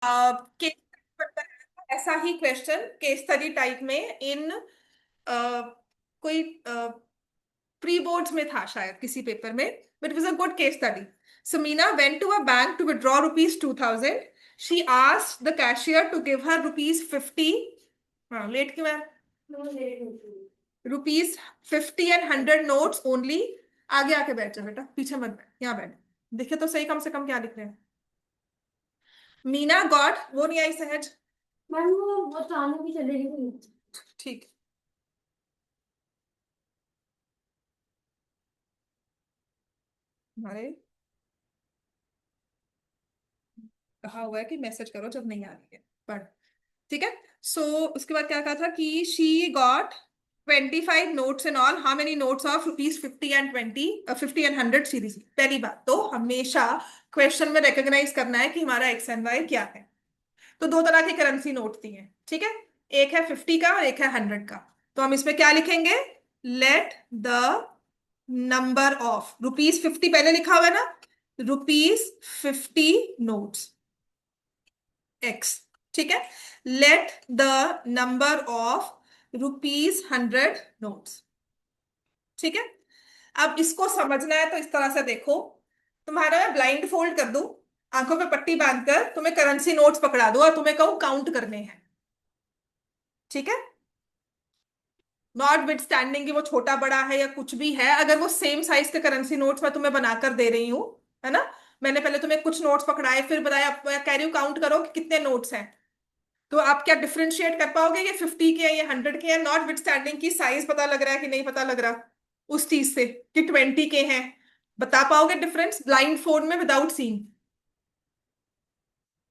Case ऐसा ही question case study type में इन कोई प्री बोर्ड्स में था शायद किसी पेपर में, but it was a good case study. So Meena went to a bank to withdraw rupees 2000. She asked the cashier to give her rupees 50. हाँ late क्यों है? Rupees 50 and 100 notes only. आगे आके बैठ जा बेटा, पीछे मत बैठ, यहाँ बैठ. देखे तो सही कम से कम क्या लिख रहे हैं. मीना गॉट, वो नहीं आई सहज. मैम वो चालू भी चलेगी. ठीक. हमारे कहा हुआ है कि मैसेज करो जब नहीं आ रही है. पढ़. ठीक है. सो उसके बाद क्या कहा था कि she got 25 notes in all. How many notes of rupees 50 and 20, 50 and 100 series. पहली बात तो हमेशा क्वेश्चन में रिकॉग्नाइज करना है कि हमारा एक्स एंड वाई क्या है. तो दो तरह की करेंसी नोट दी है. ठीक है. एक है 50 का और एक है 100 का. तो हम इसमें क्या लिखेंगे? Late the number of rupees 50 पहले लिखा हुआ है ना, रुपीज 50 नोट्स एक्स. ठीक है. Let the number of rupees 100 notes. ठीक है. अब इसको समझना है तो इस तरह से देखो. तुम्हारा मैं ब्लाइंड फोल्ड कर दूं, आंखों पे पट्टी बांधकर तुम्हें करेंसी नोट्स पकड़ा दूं और तुम्हें कहूं काउंट करने हैं. ठीक है. नॉट विद स्टैंडिंग कि वो छोटा बड़ा है या कुछ भी है, अगर वो सेम साइज के करेंसी नोट्स मैं तुम्हें बनाकर दे रही हूँ, है ना. मैंने पहले तुम्हें कुछ नोट्स पकड़ाए, फिर बताया, मैं कह रही हूँ काउंट करो कि कितने नोट्स हैं. तो आप क्या डिफरेंशिएट कर पाओगे ये 50 के हैं ये 100 के हैं, नॉट विद स्टैंडिंग की साइज पता लग रहा है कि नहीं पता लग रहा उस चीज से कि 20 के हैं. बता पाओगे डिफरेंस ब्लाइंड फोल्ड में विदाउट सीइंग?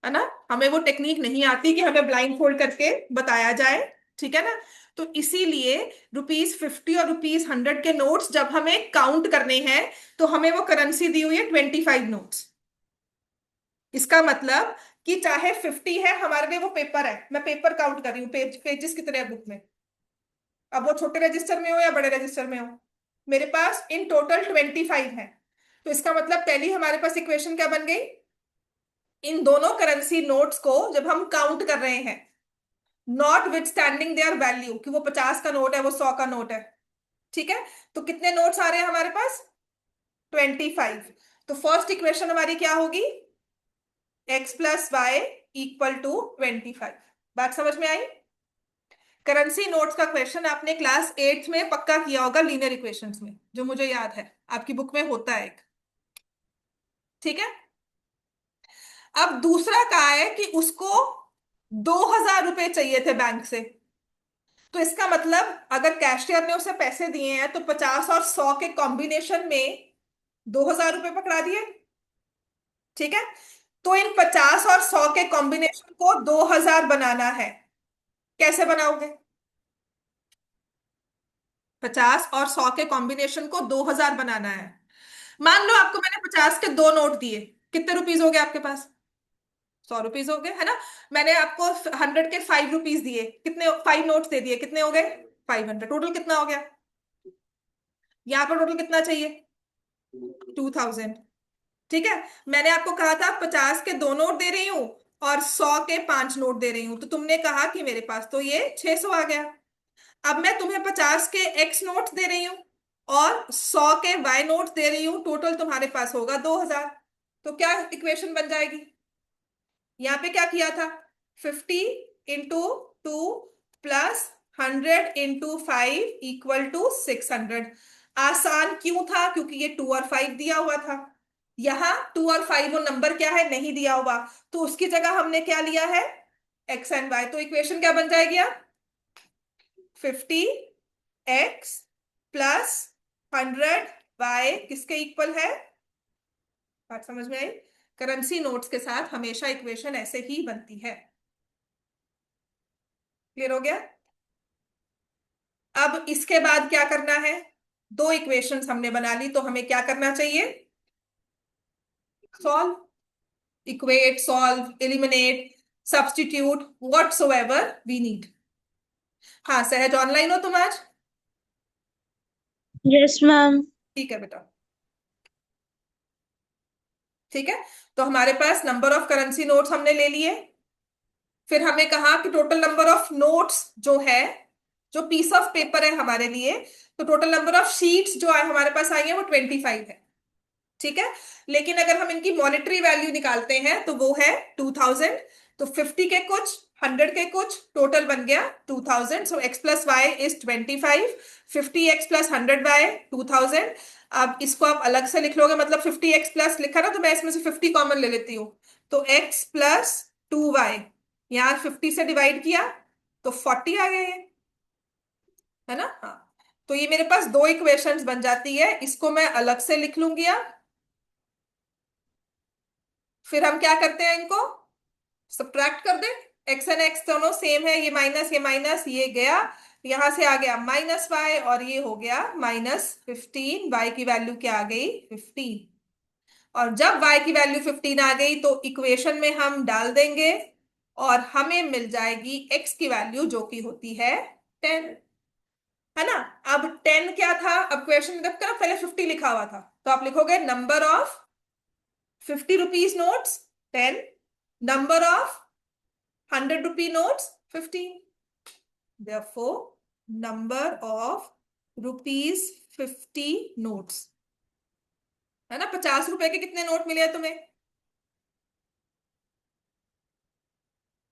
है ना. हमें वो टेक्निक नहीं आती कि हमें ब्लाइंड फोल्ड करके बताया जाए. ठीक है ना. तो इसीलिए रुपीज 50 और रुपीज 100 के नोट्स जब हमें काउंट करने हैं तो हमें वो करेंसी दी हुई है 25 नोट्स. इसका मतलब कि चाहे 50 है, हमारे लिए वो पेपर है, मैं पेपर काउंट कर रही हूँ, पेजेस कितने हैं बुक में. अब वो छोटे रजिस्टर में हो या बड़े रजिस्टर में हो, मेरे पास इन टोटल 25 है. तो इसका मतलब पहली हमारे पास इक्वेशन क्या बन गई? इन दोनों करेंसी नोट्स को जब हम काउंट कर रहे हैं, not with standing their value कि वो 50 का नोट है वो 100 का नोट है. ठीक है. तो कितने नोट्स आ रहे हैं हमारे पास? 25. तो फर्स्ट इक्वेशन हमारी क्या होगी? X plus y equal to 25. बात समझ में आई? करेंसी नोट्स का क्वेश्चन आपने क्लास 8th में पक्का किया होगा लीनियर इक्वेशंस में, जो मुझे याद है आपकी बुक में होता है एक. ठीक है. अब दूसरा कहा है कि उसको 2000 रुपए चाहिए थे बैंक से. तो इसका मतलब अगर कैशियर ने उसे पैसे दिए हैं तो 50 और 100 के कॉम्बिनेशन में 2000 रुपए पकड़ा दिए. ठीक है. तो इन 50 और 100 के कॉम्बिनेशन को 2000 बनाना है. कैसे बनाओगे? 50 और 100 के कॉम्बिनेशन को 2000 बनाना है. मान लो आपको मैंने 50 के दो नोट दिए, कितने रुपीज हो गए आपके पास? 100 रुपीज हो गए, है ना. मैंने आपको 100 के 5 रुपीज दिए, कितने? 5 नोट्स दे दिए, कितने हो गए? 500. टोटल कितना हो गया? यहाँ पर टोटल कितना चाहिए? 2000. ठीक है. मैंने आपको कहा था 50 के दो नोट दे रही हूं और 100 के 5 नोट दे रही हूं, तो तुमने कहा कि मेरे पास तो ये 600 आ गया. अब मैं तुम्हें 50 के एक्स नोट्स दे रही हूँ और 100 के वाई नोट्स दे रही हूँ, टोटल तुम्हारे पास होगा 2000. तो क्या इक्वेशन बन जाएगी? यहाँ पे क्या किया था? 50 into 2 plus 100 into 5 equal to 600. आसान क्यों था? क्योंकि ये 2 और 5 दिया हुआ था. यहाँ 2 और 5 वो नंबर क्या है? नहीं दिया हुआ. तो उसकी जगह हमने क्या लिया है? X and y. तो इक्वेशन क्या बन जाएगी अब? 50 एक्स प्लस 100 वाई किसके इक्वल है? बात समझ में आई? करेंसी नोट्स के साथ हमेशा इक्वेशन ऐसे ही बनती है. क्लियर हो गया? अब इसके बाद क्या करना है? दो इक्वेशंस हमने बना ली, तो हमें क्या करना चाहिए? Solve. Equate, solve, eliminate, substitute, whatsoever we need. हाँ सहज, ऑनलाइन हो तुम आज? Yes ma'am. ठीक है बेटा. ठीक है. तो हमारे पास नंबर ऑफ करेंसी नोट्स हमने ले लिए. फिर हमें कहा कि टोटल नंबर ऑफ नोट्स जो है, जो पीस ऑफ पेपर है हमारे लिए, तो टोटल नंबर ऑफ शीट्स जो है हमारे पास आई है वो 25 है। ठीक है। लेकिन अगर हम इनकी मॉनेटरी वैल्यू निकालते हैं तो वो है 2000। तो 50 के कुछ, 100 के कुछ, टोटल बन गया 2000। So x plus y is 25। 50x plus 100y 2000। अब इसको आप अलग से लिख लोगे, मतलब 50x प्लस लिखा ना, तो मैं इसमें से 50 कॉमन ले लेती हूँ। तो x प्लस 2y, यहाँ 50 से डिवाइड किया तो 40 आ गया ये, है ना। हाँ, तो ये मेरे पास दो इक्वेशंस बन जाती है, इसको मैं अलग से लिख लूंगी अब। फिर हम क्या करते हैं, इनको सब्ट्रैक्ट कर दे। एक्स एंड एक्स दोनों सेम है, ये माइनस ये गया, यहां से आ गया माइनस वाई, और ये हो गया -15। वाई की वैल्यू क्या आ गई, 15। और जब y की वैल्यू 15 आ गई तो इक्वेशन में हम डाल देंगे, और हमें मिल जाएगी x की वैल्यू जो कि होती है 10, है ना। अब 10 क्या था, अब क्वेश्चन में देखते ना, पहले 50 लिखा हुआ था, तो आप लिखोगे number of 50 rupees notes 10, number of 100 rupee notes 15। therefore number of ₹50 notes, है ना। 50 रुपए के कितने नोट मिले हैं तुम्हें?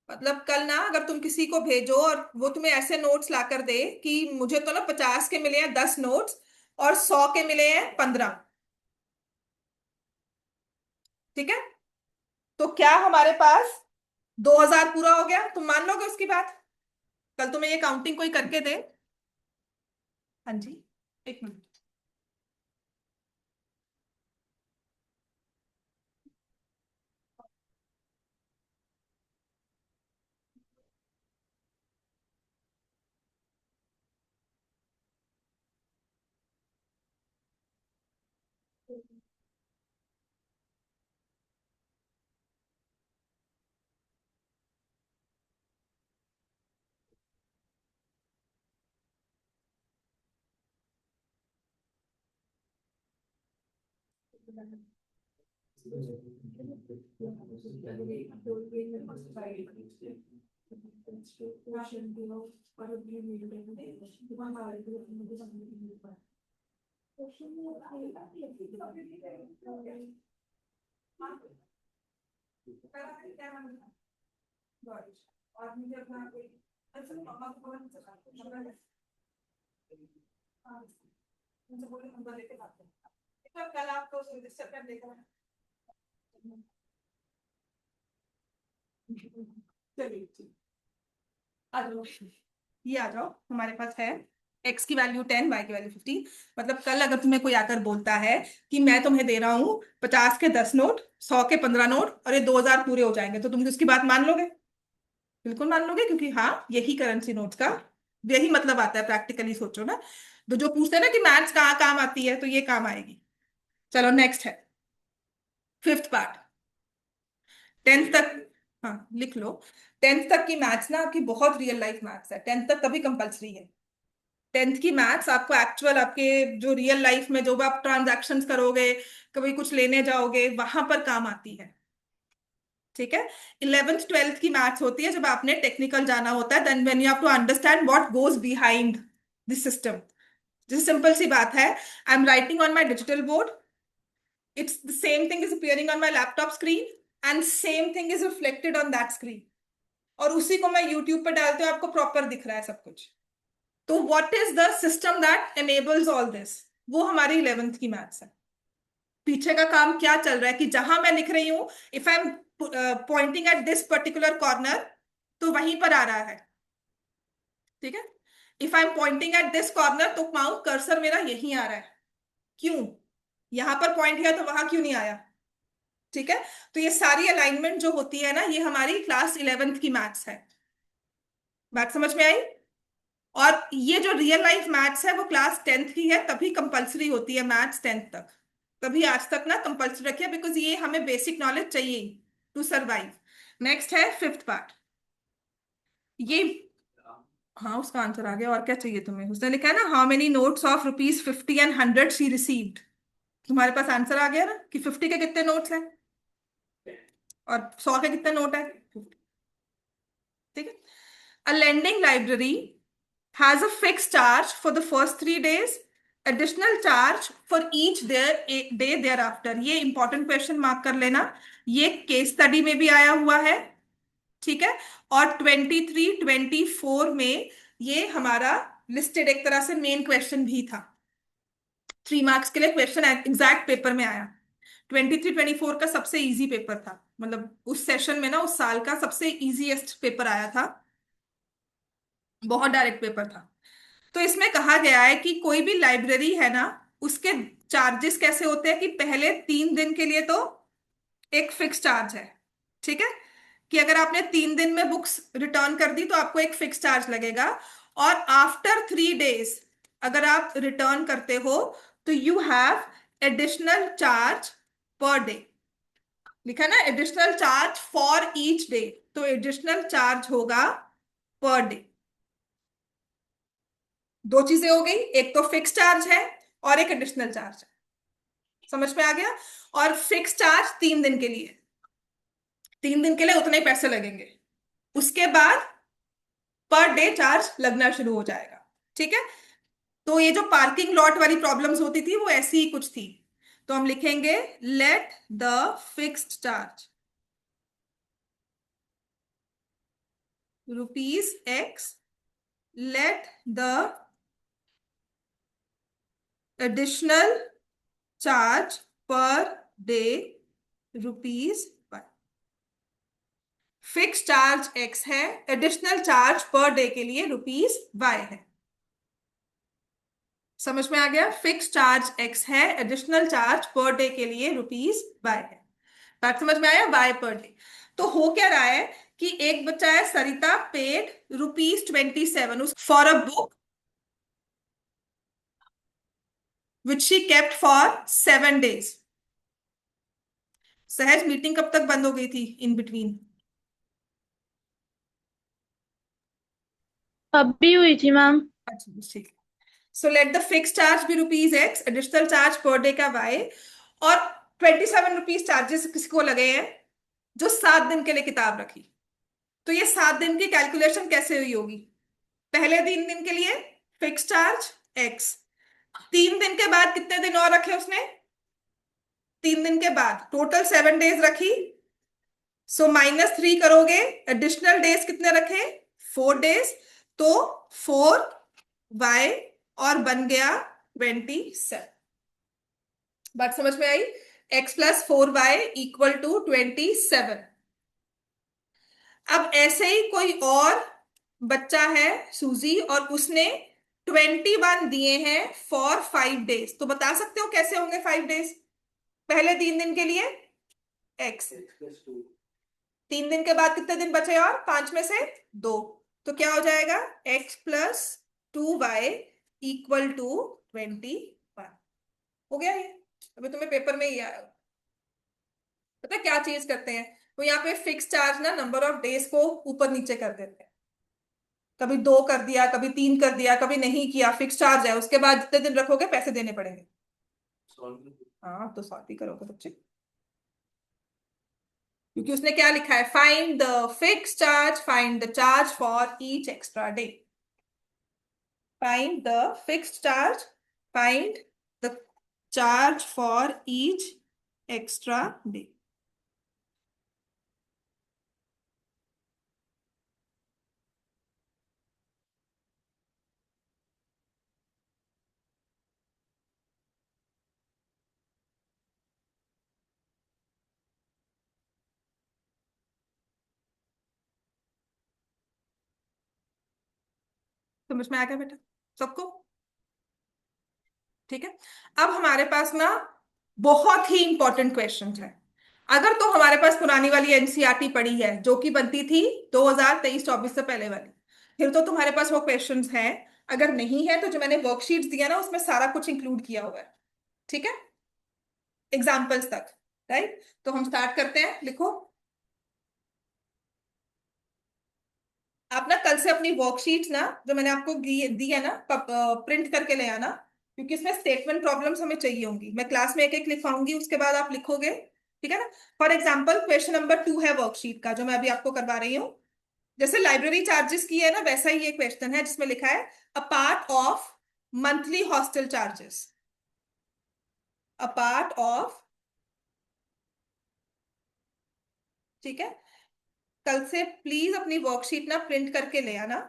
मतलब कल ना अगर तुम किसी को भेजो और वो तुम्हें ऐसे नोट्स ला कर दे कि मुझे तो ना 50 के मिले हैं 10 नोट्स, और 100 के मिले हैं 15, ठीक है, तो क्या हमारे पास 2000 पूरा हो गया? तुम मान लोगे उसकी बात? कल तुम्हें ये काउंटिंग कोई करके दे। हाँ जी, एक मिनट। और मुझे अपना कोई पापा को उनसे बोले नंबर लेके आते हैं, कल आपको रजिस्टर कर देगा। चलिए ठीक, आ जाओ, ये आ जाओ, हमारे पास है x की वैल्यू 10, y की वैल्यू 15। मतलब कल अगर तुम्हें कोई आकर बोलता है कि मैं तुम्हें दे रहा हूँ 50 के 10 नोट, 100 के 15 नोट, और ये 2000 पूरे हो जाएंगे, तो तुम उसकी बात मान लोगे? बिल्कुल मान लोगे, क्योंकि हाँ, यही करेंसी नोट्स का यही मतलब आता है, प्रैक्टिकली सोचो ना। तो जो पूछते हैं ना कि मैथ्स कहाँ काम आती है, तो ये काम आएगी। चलो नेक्स्ट है फिफ्थ पार्ट, 10th तक। हाँ लिख लो। 10th तक की मैथ्स ना आपकी बहुत रियल लाइफ मैथ्स है, 10th तक तभी कंपलसरी है। 10th की मैथ्स आपको एक्चुअल आपके जो रियल लाइफ में जो भी आप ट्रांजैक्शंस करोगे, कभी कुछ लेने जाओगे, वहां पर काम आती है। ठीक है। 11th 12th की मैथ्स होती है जब आपने टेक्निकल जाना होता है, then when you have to understand what goes behind this system. जैसे सिंपल सी बात है, I am writing on my digital board, it's the same thing is appearing on my laptop screen, and same thing is reflected on that screen, और उसी को मैं YouTube पर डालते हुए आपको प्रॉपर दिख रहा है सब कुछ। तो what is the system that enables all this? वो हमारी 11th की मैथ्स है। पीछे का काम क्या चल रहा है कि जहां मैं लिख रही हूं, if I am pointing at this particular corner, तो वहीं पर आ रहा है। ठीक है। If I am pointing at this corner, तो माउस कर्सर मेरा यहीं आ रहा है। क्यों? यहां पर पॉइंट किया तो वहां क्यों नहीं आया? ठीक है। तो ये सारी अलाइनमेंट जो होती है ना, ये हमारी क्लास 11th की मैथ्स है। बात समझ में आई? और ये जो रियल लाइफ मैथ्स है वो क्लास 10th की है, तभी कंपलसरी होती है मैथ्स 10th तक। तभी आज तक ना कंपलसरी रखी है, बिकॉज ये हमें बेसिक नॉलेज चाहिए टू सरवाइव। नेक्स्ट है फिफ्थ पार्ट, ये। हाँ, उसका आंसर आ गया, और क्या चाहिए तुम्हें? उसने लिखा है ना, how many notes of ₹50 and 100 she received. तुम्हारे पास आंसर आ गया ना कि 50 के कितने नोट्स हैं और 100 के कितने नोट है। ठीक है। अ lending library has a fixed charge for the first 3 days, additional charge for each day thereafter। ये इंपॉर्टेंट क्वेश्चन मार्क कर लेना, ये केस स्टडी में भी आया हुआ है, ठीक है। और 23-24 में ये हमारा लिस्टेड एक तरह से मेन क्वेश्चन भी था, 3 मार्क्स के लिए क्वेश्चन एग्जैक्ट पेपर में आया। 23-24 का सबसे इजी पेपर था, मतलब उस सेशन में ना उस साल का सबसे इजीएस्ट पेपर आया था, बहुत डायरेक्ट पेपर था। तो इसमें कहा गया है कि कोई भी लाइब्रेरी है ना, उसके चार्जेस कैसे होते हैं कि पहले 3 दिन के लिए तो एक फिक्स चार्ज है, ठीक है, कि अगर आपने 3 दिन में बुक्स रिटर्न कर दी तो आपको एक फिक्स चार्ज लगेगा, और आफ्टर 3 डेज अगर आप रिटर्न करते हो तो you have additional charge per day. लिखा ना additional charge for each day, तो एडिशनल चार्ज होगा पर डे। दो चीजें हो गई, एक तो फिक्स चार्ज है और एक एडिशनल चार्ज है, समझ में आ गया। और फिक्स चार्ज 3 दिन के लिए, 3 दिन के लिए उतने ही पैसे लगेंगे, उसके बाद पर डे चार्ज लगना शुरू हो जाएगा, ठीक है। तो ये जो पार्किंग लॉट वाली प्रॉब्लम्स होती थी वो ऐसी ही कुछ थी, तो हम लिखेंगे let the fixed charge ₹X, let the additional charge per day ₹1। Fix charge X है, एडिशनल चार्ज पर डे के लिए ₹Y है। समझ में आ गया, फिक्स चार्ज X है, एडिशनल चार्ज पर डे के लिए ₹Y है। बात समझ में आया, Y पर डे। तो हो क्या रहा है कि एक बच्चा है Sarita, paid ₹27 for a book which she kept for 7 days। सहज मीटिंग कब तक बंद हो गई थी इन बिटवीन? अभी हुई थी मैम। अच्छा ठीक। So let the fix charge be ₹X, additional charge per day का Y, और ₹27 चार्जेस किसी को लगे हैं जो 7 दिन के लिए किताब रखी। तो ये 7 दिन की कैलकुलेशन कैसे हुई होगी? पहले 3 दिन के लिए फिक्स चार्ज X, 3 दिन के बाद कितने दिन और रखे उसने? 3 दिन के बाद टोटल 7 डेज रखी, सो -3 करोगे, एडिशनल डेज कितने रखे? 4 डेज, तो 4Y और बन गया 27। बात समझ में आई, X+4Y = 27। अब ऐसे ही कोई और बच्चा है सूजी, और उसने 21 दिए हैं फॉर 5 डेज, तो बता सकते हो कैसे होंगे 5 डेज? पहले 3 दिन के लिए X, 3 दिन के बाद कितने दिन बचे और 5 में से 2, तो क्या हो जाएगा X+2Y = 21। हो गया ये, अभी तुम्हें पेपर में ही आया। पता है क्या चीज करते हैं वो, यहाँ पे फिक्स चार्ज ना नंबर ऑफ डेज को ऊपर नीचे कर देते हैं, कभी 2 कर दिया, कभी 3 कर दिया, कभी नहीं किया, फिक्स चार्ज है, उसके बाद जितने दिन रखोगे पैसे देने पड़ेंगे। हाँ तो सॉल्व ही करोगे बच्चे, क्योंकि उसने क्या लिखा है, find the fix charge, find the charge for each extra day. Find the fixed charge, find the charge for each extra day. समझ में आ गया बेटा सबको? ठीक है। अब हमारे पास ना बहुत ही इंपॉर्टेंट क्वेश्चन है। अगर तो हमारे पास पुरानी वाली एनसीईआरटी पड़ी है जो कि बनती थी 2023-24 से पहले वाली, फिर तो तुम्हारे पास वो क्वेश्चंस हैं। अगर नहीं है तो जो मैंने वर्कशीट्स दिया ना उसमें सारा कुछ इंक्लूड किया हुआ है, ठीक है, एग्जाम्पल्स तक। राइट, तो हम स्टार्ट करते हैं, लिखो। आप ना कल से अपनी वर्कशीट्स ना जो मैंने आपको दी है ना प्रिंट करके ले आना, क्योंकि इसमें स्टेटमेंट प्रॉब्लम्स हमें चाहिए होंगी। मैं क्लास में एक एक लिखवाऊंगी, उसके बाद आप लिखोगे, ठीक है ना। फॉर एग्जाम्पल क्वेश्चन नंबर 2 है वर्कशीट का जो मैं अभी आपको करवा रही हूँ। जैसे लाइब्रेरी चार्जेस की है ना, वैसा ही ये क्वेश्चन है जिसमें लिखा है a part of monthly hostel charges, a part of, ठीक है। कल से प्लीज अपनी वर्कशीट ना प्रिंट करके ले आना,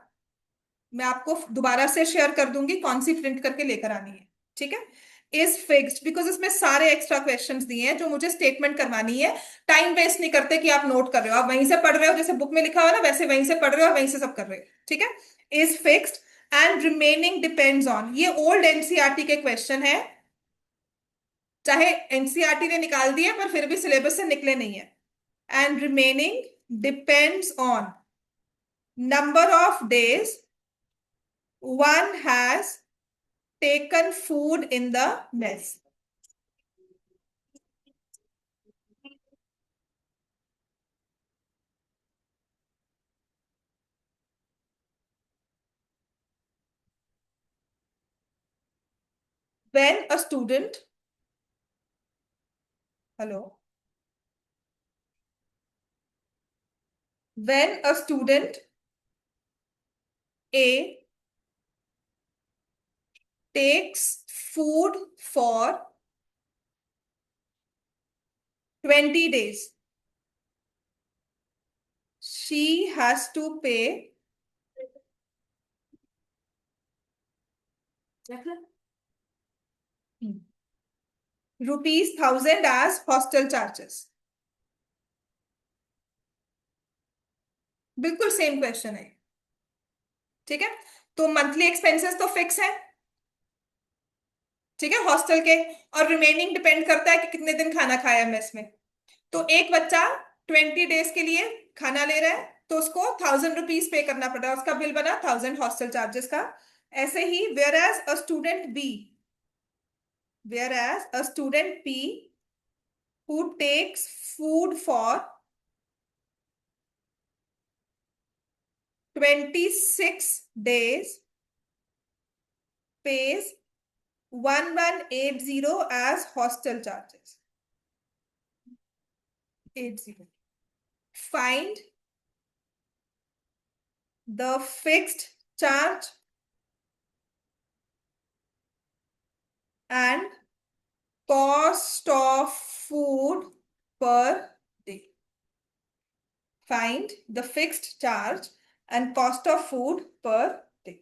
मैं आपको दोबारा से शेयर कर दूंगी कौन सी प्रिंट करके लेकर आनी है, ठीक है। इज फिक्स्ड, बिकॉज इसमें सारे एक्स्ट्रा क्वेश्चंस दिए हैं जो मुझे स्टेटमेंट करवानी है। टाइम वेस्ट नहीं करते कि आप नोट कर रहे हो, आप वहीं से पढ़ रहे हो, जैसे बुक में लिखा हुआ ना वैसे वहीं से पढ़ रहे हो और वहीं से सब कर रहे हो, ठीक है। Is fixed and remaining depends on, ये ओल्ड एनसीईआरटी के क्वेश्चन है, चाहे एनसीईआरटी ने निकाल दिए पर फिर भी सिलेबस से निकले नहीं है। And remaining depends on number of days one has taken food in the mess. When a student, hello, when a student A takes food for 20 days, she has to pay ₹1,000 as hostel charges. बिल्कुल same question है, ठीक है। तो monthly expenses तो fix है, ठीक है, hostel के। और रिमेनिंग डिपेंड करता है कि कितने दिन खाना खाया है मेस में। तो एक बच्चा 20 डेज के लिए खाना ले रहा है, तो उसको ₹1,000 पे करना पड़ रहा है, उसका बिल बना 1,000 हॉस्टल चार्जेस का। ऐसे ही whereas a student B who takes food for 26 days pays 1180 as hostel charges. 80. Find the fixed charge and cost of food per day. Find the fixed charge and cost of food per day.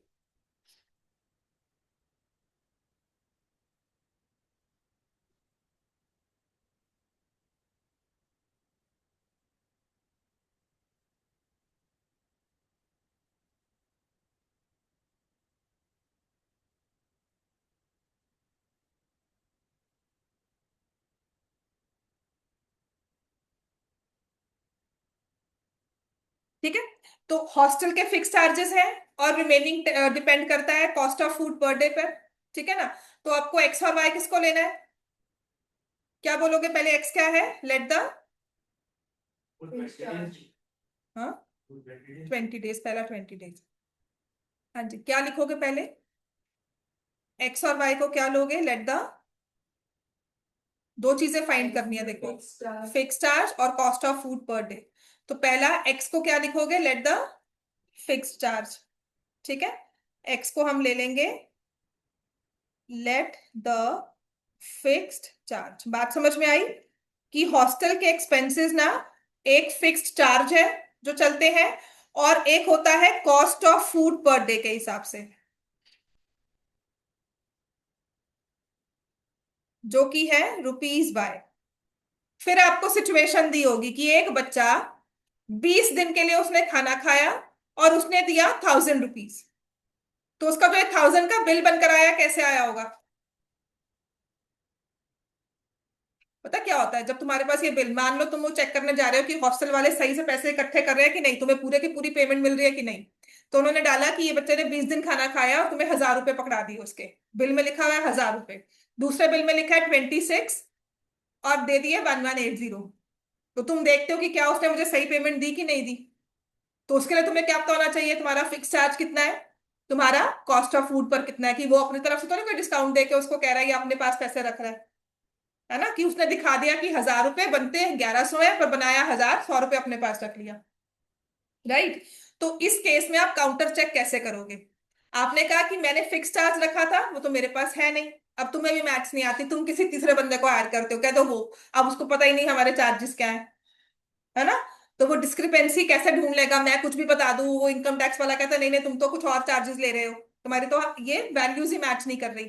ठीक है, तो hostel के fix charges हैं और remaining depend करता है cost of food per day पर, ठीक है ना। तो आपको एक्स और वाई किसको लेना है, क्या बोलोगे पहले, एक्स क्या है, लेट द, हाँ 20 डेज, पहला 20 डेज, हाँ जी, क्या लिखोगे पहले, एक्स और वाई को क्या लोगे, लेट द, दो चीजें फाइंड करनी है देखो, फिक्स चार्ज और cost of food per day. तो पहला एक्स को क्या लिखोगे, लेट द फिक्स चार्ज, ठीक है। एक्स को हम ले लेंगे लेट द फिक्स्ड चार्ज। बात समझ में आई कि हॉस्टल के एक्सपेंसेस ना एक फिक्स्ड चार्ज है जो चलते हैं, और एक होता है cost of food per day के हिसाब से, जो कि है ₹बाय। फिर आपको सिचुएशन दी होगी कि एक बच्चा 20 दिन के लिए उसने खाना खाया और उसने दिया ₹1,000, तो उसका जो 1,000 का बिल बनकर आया कैसे आया होगा। पता क्या होता है, जब तुम्हारे पास ये बिल, मान लो तुम वो चेक करने जा रहे हो कि हॉस्टल वाले सही से पैसे इकट्ठे कर रहे हैं कि नहीं, तुम्हें पूरे की पूरी पेमेंट मिल रही है कि नहीं। तो उन्होंने डाला कि ये बच्चे ने 20 दिन खाना खाया और तुम्हें ₹1,000 पकड़ा दिए, उसके बिल में लिखा हुआ है ₹1,000, दूसरे बिल में लिखा है 26 और दे दिए 1180। तो तुम देखते हो कि क्या उसने मुझे सही पेमेंट दी कि नहीं दी। तो उसके लिए तुम्हें क्या पता होना चाहिए, तुम्हारा फिक्स चार्ज कितना है, तुम्हारा कॉस्ट ऑफ फूड पर कितना है, कि वो अपनी तरफ से तो नहीं कोई डिस्काउंट दे के उसको कह रहा है ये अपने पास पैसे रख रहा है ना, कि उसने दिखा दिया कि ₹1,000 बनते 1,100 है पर बनाया 1,000, ₹100 अपने पास रख लिया, राइट। तो इस केस में आप काउंटर चेक कैसे करोगे? आपने कहा कि मैंने फिक्स चार्ज रखा था, वो तो मेरे पास है नहीं। अब तुम्हें भी मैथ्स नहीं आती, तुम किसी तीसरे बंदे को ऐड करते हो, कह दो वो, अब उसको पता ही नहीं हमारे चार्जेस क्या है ना? तो वो डिस्क्रिपेंसी कैसे ढूंढ लेगा? मैं कुछ भी बता दूं, वो इनकम टैक्स वाला कहता नहीं नहीं तुम तो कुछ और चार्जेस ले रहे हो, तुम्हारी तो ये वैल्यूज ही मैच नहीं कर रही।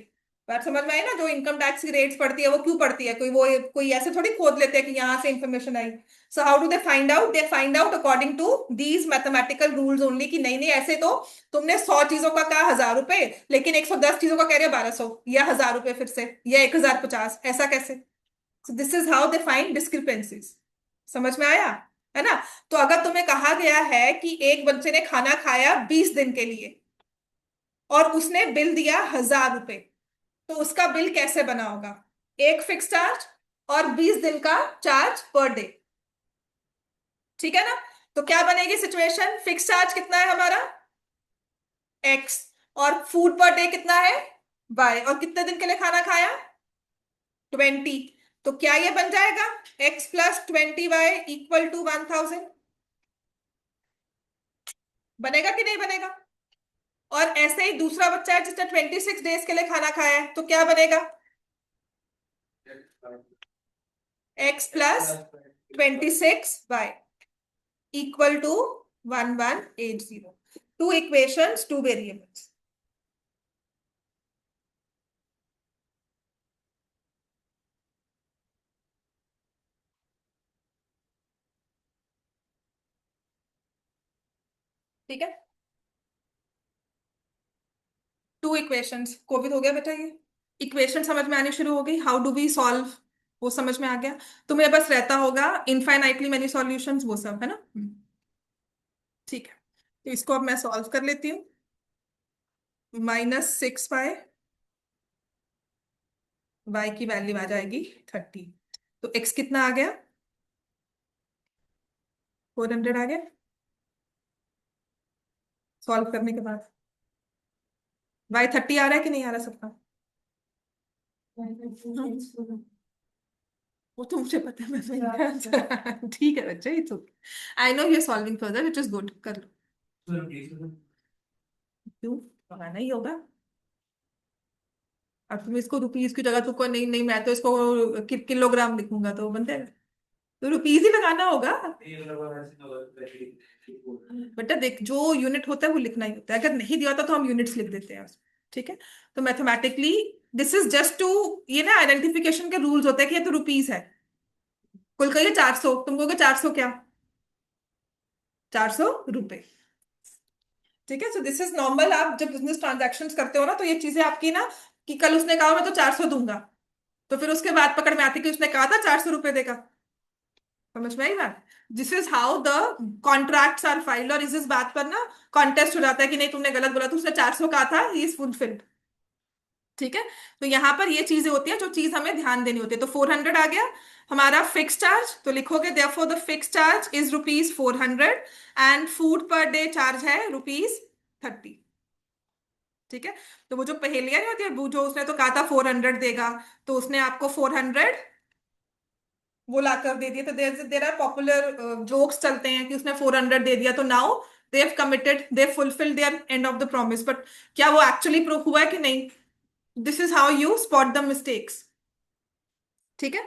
बात समझ में आई ना? जो इनकम टैक्स की रेट्स पड़ती है वो क्यों पड़ती है? कोई ऐसे थोड़ी खोद लेते हैं कि यहाँ से इंफॉर्मेशन आई। So how do they find out? They find out according to these mathematical rules only, कि नहीं नहीं ऐसे तो तुमने 100 चीजों का कहा 1000 रुपए, लेकिन 110 चीजों का कह रहे हो 1200 या 1000 रुपए, फिर से या 1050, ऐसा कैसे? So this is how they find discrepancies. समझ में आया? है ना? तो अगर तुम्हें कहा गया है कि एक बच्चे ने खाना खाया 20 दिन के लिए और उसने बिल दिया 1000 रुपए, तो उसका बिल कैसे बना होगा? एक फिक्स चार्ज और 20 दिन का चार्ज पर डे। ठीक है ना? तो क्या बनेगी सिचुएशन? फिक्स चार्ज कितना है हमारा? एक्स। और फूड पर डे कितना है? वाई। और कितने दिन के लिए खाना खाया? 20। तो क्या ये बन जाएगा? x + 20y = 1000। बनेगा कि नहीं बनेगा? और ऐसे ही दूसरा बच्चा है जिसने 26 डेज के लिए खाना खाया है, तो क्या बनेगा? x + 26y = 1180। Two equations, two variables. ठीक है, टू इक्वेशंस। कोविड हो गया बेटा ये? इक्वेशन समझ में आनी शुरू हो गई, हाउ डू वी सॉल्व, वो समझ में आ गया। तुम्हें बस रहता होगा इनफाइनाइटली मेनी सॉल्यूशंस, वो सब है ना? ठीक है, तो इसको अब मैं सॉल्व कर लेती हूँ। -6y, y की वैल्यू आ जाएगी 30। तो x कितना आ गया? 400 आ गया सॉल्व करने के बाद। y 30 आ रहा है कि नहीं आ रहा सबका? हाँ, वो तो मुझे पता है, मैं ठीक है बच्चे, it's okay. I know you are solving further, which is good, कर लो। क्यों? बनाना ही होगा। अब तुम इसको रुपीज की जगह तुमको, नहीं नहीं मैं तो इसको किलोग्राम लिखूंगा तो बन जाएगा। तो रुपीज ही लगाना होगा। बेटा देख, जो यूनिट होता है वो लिखना ही होता है, अगर नहीं दिया होता तो हम यूनिट्स लिख देते हैं उसमें। ठीक है? तो mathematically this is just to, ये ना आइडेंटिफिकेशन के रूल्स होते हैं कि ये तो रुपीज है। कुल कहिए 400, तुम कहोगे 400 क्या? 400 रुपए। ठीक है, सो दिस इज नॉर्मल। आप जब बिजनेस ट्रांजैक्शंस करते हो ना, तो ये चीजें आपकी ना, कि कल उसने कहा मैं तो 400 दूंगा, तो फिर उसके बाद पकड़ में आती कि उसने कहा था 400 रुपए देगा। समझ में आई बात? This is how the contracts are filed. और इस बात पर ना कॉन्टेस्ट हो जाता है कि नहीं तुमने गलत बोला, तो उसने 400 कहा था, ये इज फुलफिल्ड। ठीक है? तो यहां पर ये चीजें होती हैं जो चीज हमें ध्यान देनी होती है। तो 400 आ गया हमारा फिक्स चार्ज, तो लिखोगे therefore the fix charge is ₹400 and food per day charge है ₹30। ठीक है? तो वो जो पहेलियां नहीं होती है, वो जो उसने तो कहा था 400 देगा, तो उसने आपको 400 वो ला कर दे दिया। तो देर आर पॉपुलर जोक्स चलते हैं कि उसने 400 दे दिया, तो now they have committed, they fulfil there end of the promise. But क्या वो एक्चुअली प्रूफ हुआ है कि नहीं? This is how you spot the mistakes. ठीक है?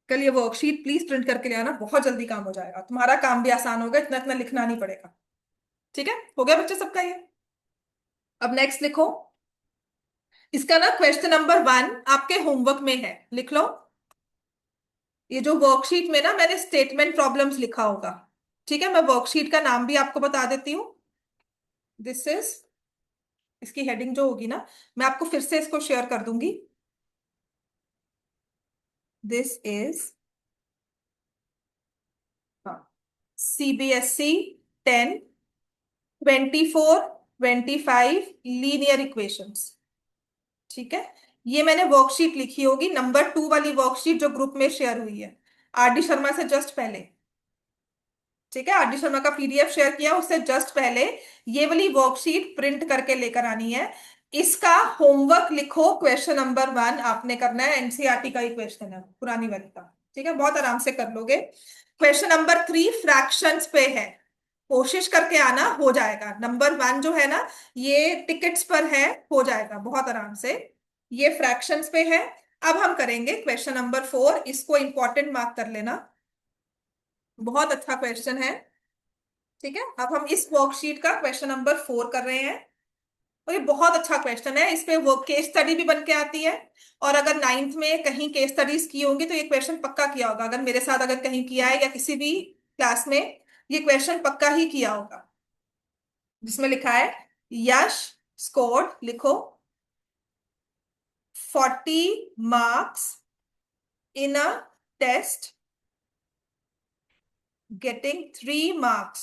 कल ये वर्कशीट प्लीज प्रिंट करके ले आना, बहुत जल्दी काम हो जाएगा, तुम्हारा काम भी आसान होगा, इतना इतना लिखना नहीं पड़ेगा। ठीक है? हो गया बच्चे सबका ये? अब नेक्स्ट लिखो। इसका ना क्वेश्चन नंबर 1 आपके होमवर्क में है, लिख लो। ये जो वर्कशीट में ना मैंने स्टेटमेंट प्रॉब्लम्स लिखा होगा। ठीक है, मैं वर्कशीट का नाम भी आपको बता देती हूँ। दिस इज, इसकी हेडिंग जो होगी ना, मैं आपको फिर से इसको शेयर कर दूंगी। This is CBSE 10 24 25 linear equations. ठीक है? ये मैंने वर्कशीट लिखी होगी, नंबर 2 वाली वर्कशीट जो ग्रुप में शेयर हुई है RD शर्मा से जस्ट पहले। ठीक है? RD शर्मा का PDF शेयर किया, उससे जस्ट पहले ये वाली वर्कशीट प्रिंट करके लेकर आनी है। इसका होमवर्क लिखो, क्वेश्चन नंबर 1 आपने करना है, NCERT का ही क्वेश्चन है, पुरानी वाली का। ठीक है? बहुत आराम से कर लोगे। क्वेश्चन नंबर 3 फ्रैक्शंस पे है, कोशिश करके आना, हो जाएगा। नंबर 1 जो है ना, ये टिकट्स पर है, हो जाएगा बहुत आराम से। ये फ्रैक्शंस पे है। अब हम करेंगे क्वेश्चन नंबर 4, इसको इंपॉर्टेंट मार्क कर लेना, बहुत अच्छा क्वेश्चन है। ठीक है, अब हम इस वर्कशीट का क्वेश्चन नंबर 4 कर रहे हैं, और ये बहुत अच्छा क्वेश्चन है, इस पे वो केस स्टडी भी बन के आती है। और अगर नाइन्थ में कहीं केस स्टडीज की होंगी तो ये क्वेश्चन पक्का किया होगा, अगर मेरे साथ अगर कहीं किया है या किसी भी क्लास में, ये क्वेश्चन पक्का ही किया होगा। जिसमें लिखा है यश स्कोर्ड, लिखो, 40 marks in a test, getting 3 marks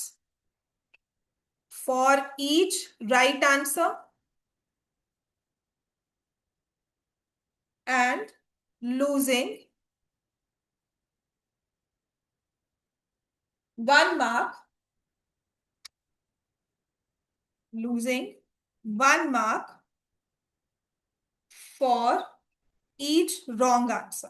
for each right answer and losing 1 mark, losing 1 mark for each wrong answer।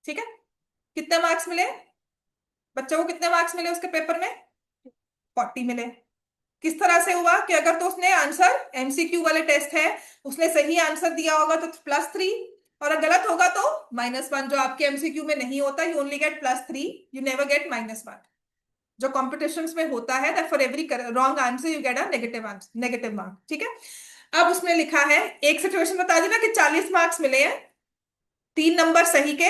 ठीक है, कितने मार्क्स मिले बच्चों को, कितने मार्क्स मिले उसके पेपर में? 40 मिले। किस तरह से हुआ कि अगर तो उसने आंसर, एमसीक्यू वाले टेस्ट है, उसने सही आंसर दिया होगा तो +3, और अगर गलत होगा तो -1। जो आपके एमसीक्यू में नहीं होता, you only get +3, you never get -1। जो कॉम्पिटिशन्स में होता है that for every wrong answer you get a negative answer, negative mark. ठीक है, अब उसमें लिखा है, एक सिचुएशन बता दी ना कि 40 मार्क्स मिले हैं, 3 नंबर सही के,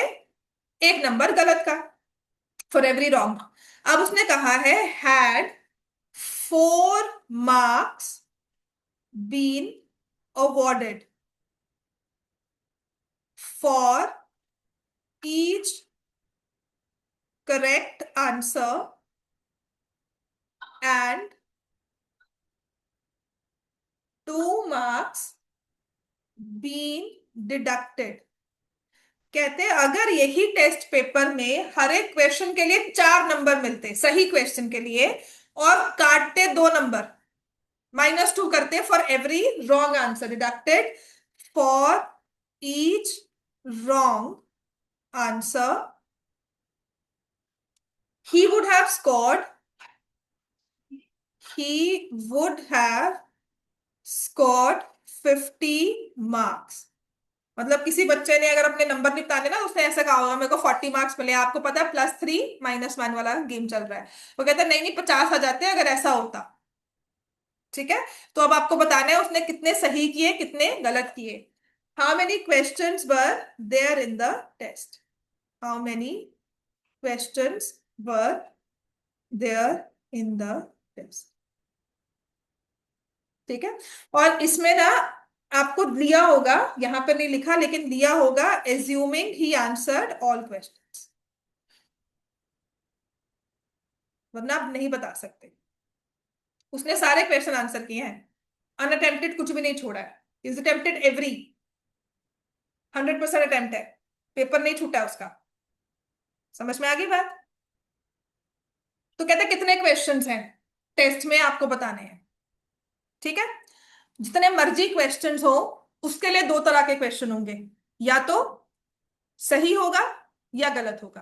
1 नंबर गलत का, फॉर एवरी रॉन्ग। अब उसने कहा है had 4 marks been awarded for each correct answer and 2 marks been deducted। कहते हैं अगर यही टेस्ट पेपर में हर एक क्वेश्चन के लिए 4 नंबर मिलते, सही क्वेश्चन के लिए, और काटते 2 नंबर, -2 करते for every wrong answer, deducted for each wrong answer, he would have scored, he would have scored 50 marks। मतलब किसी बच्चे ने अगर अपने नंबर निपटाने ना, उसने ऐसा कहा होगा मेरे को 40 मार्क्स मिले, आपको पता है +3 -1 वाला गेम चल रहा है, वो कहता है नहीं नहीं 50 आ जाते अगर ऐसा होता। ठीक है, तो अब आपको बताना है उसने कितने सही किए कितने गलत किए। How many questions were there in the test, how many questions were there in the test. ठीक है, और इसमें ना आपको लिया होगा, यहां पर नहीं लिखा लेकिन लिया होगा, assuming he answered all questions, वरना आप नहीं बता सकते। उसने सारे क्वेश्चन आंसर किए हैं, अनअटेम्प्टेड कुछ भी नहीं छोड़ा है, इज अटेम्प्टेड एवरी, 100% अटेम्प्ट है, पेपर नहीं छूटा उसका। समझ में आ गई बात? तो कहते हैं कितने क्वेश्चंस हैं टेस्ट में आपको बताने हैं। ठीक है, जितने मर्जी क्वेश्चंस हो, उसके लिए 2 तरह के क्वेश्चन होंगे, या तो सही होगा या गलत होगा।